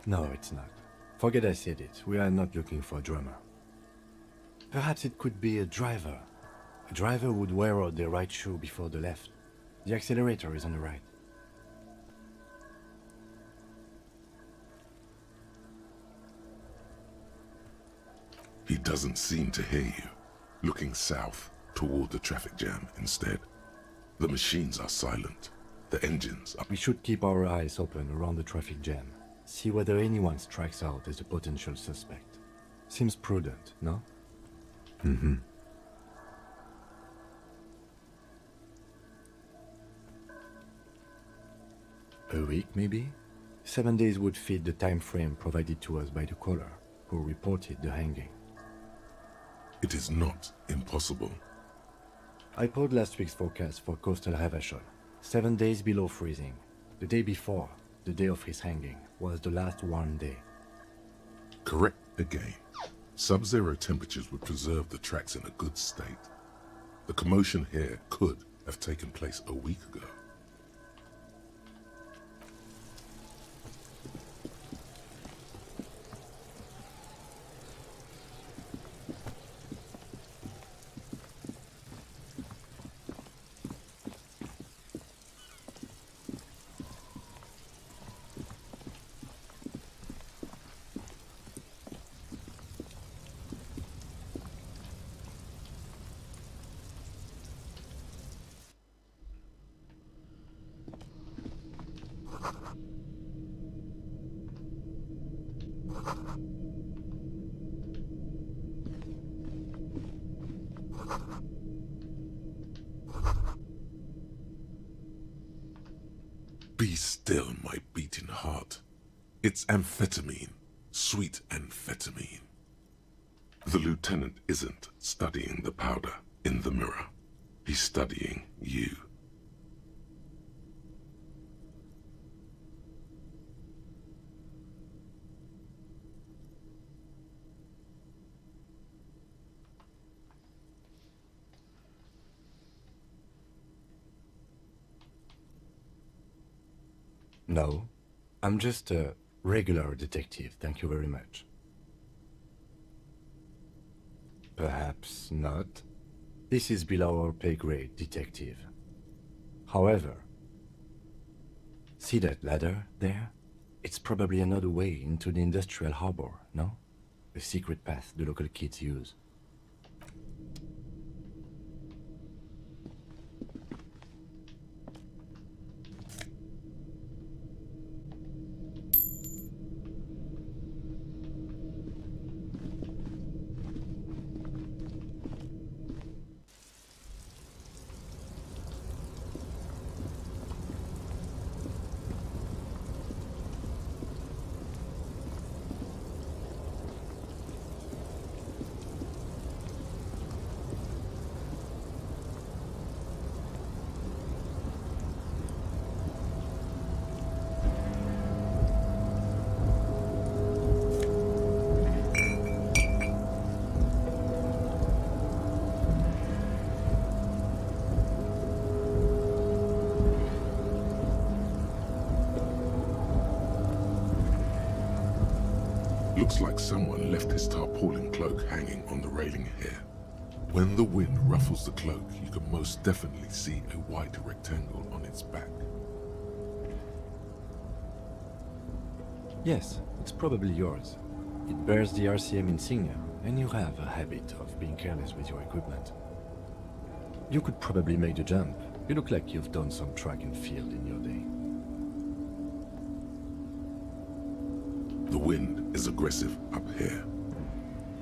Speaker 7: No, it's not. Forget I said it. We are not looking for a drummer. Perhaps it could be a driver. A driver would wear out the right shoe before the left. The accelerator is on the right.
Speaker 1: He doesn't seem to hear you, looking south toward the traffic jam instead. The machines are silent. The engines are...
Speaker 7: We should keep our eyes open around the traffic jam. See whether anyone strikes out as a potential suspect. Seems prudent, no? Mm-hmm. A week, maybe? 7 days would fit the time frame provided to us by the caller, who reported the hanging.
Speaker 1: It is not impossible.
Speaker 7: I pulled last week's forecast for coastal Havashol. 7 days below freezing. The day before, the day of his hanging, was the last warm day.
Speaker 1: Correct again. Sub-zero temperatures would preserve the tracks in a good state. The commotion here could have taken place a week ago. Be still, my beating heart. It's amphetamine, sweet amphetamine. The lieutenant isn't studying the powder in the mirror. He's studying you.
Speaker 7: No, I'm just a regular detective, thank you very much. Perhaps not. This is below our pay grade, detective. However, see that ladder there? It's probably another way into the industrial harbor, no? A secret path the local kids use.
Speaker 1: Looks like someone left his tarpaulin cloak hanging on the railing here. When the wind ruffles the cloak, you can most definitely see a white rectangle on its back.
Speaker 7: Yes, it's probably yours. It bears the RCM insignia, and you have a habit of being careless with your equipment. You could probably make the jump. You look like you've done some track and field in your day.
Speaker 1: The wind is aggressive up here.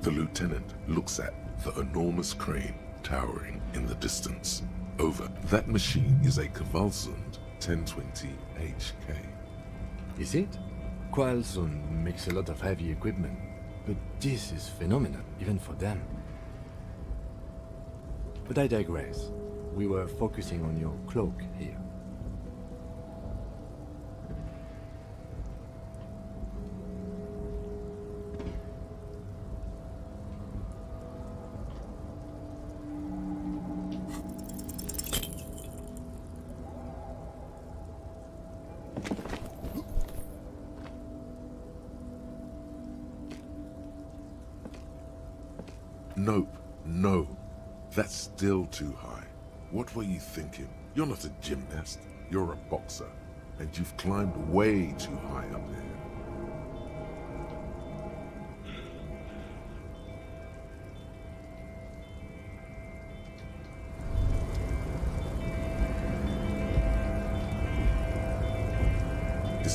Speaker 1: The lieutenant looks at the enormous crane towering in the distance. Over. That machine is a Kvalsund 1020 HK.
Speaker 7: Is it? Kvalsund makes a lot of heavy equipment, but this is phenomenal, even for them. But I digress. We were focusing on your cloak here.
Speaker 1: Nope, no. That's still too high. What were you thinking? You're not a gymnast. You're a boxer. And you've climbed way too high up here.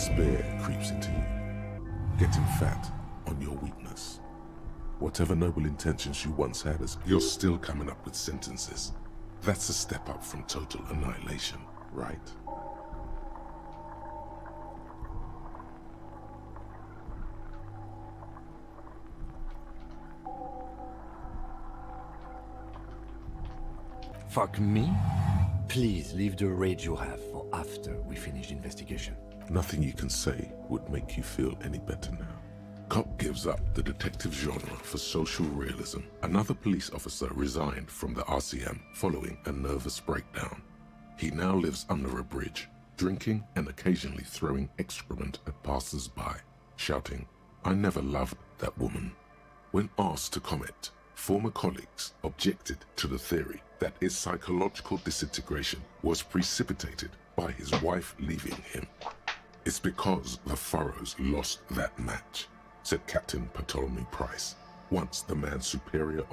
Speaker 1: Despair creeps into you, getting fat on your weakness. Whatever noble intentions you once had, you're still coming up with sentences. That's a step up from total annihilation, right?
Speaker 7: Fuck me? Please leave the rage you have for after we finish the investigation.
Speaker 1: Nothing you can say would make you feel any better now. Cop gives up the detective genre for social realism. Another police officer resigned from the RCM following a nervous breakdown. He now lives under a bridge, drinking and occasionally throwing excrement at passers-by, shouting, "I never loved that woman." When asked to comment, former colleagues objected to the theory that his psychological disintegration was precipitated by his wife leaving him. "It's because the Furrows lost that match," said Captain Ptolemy Price, once the man's superior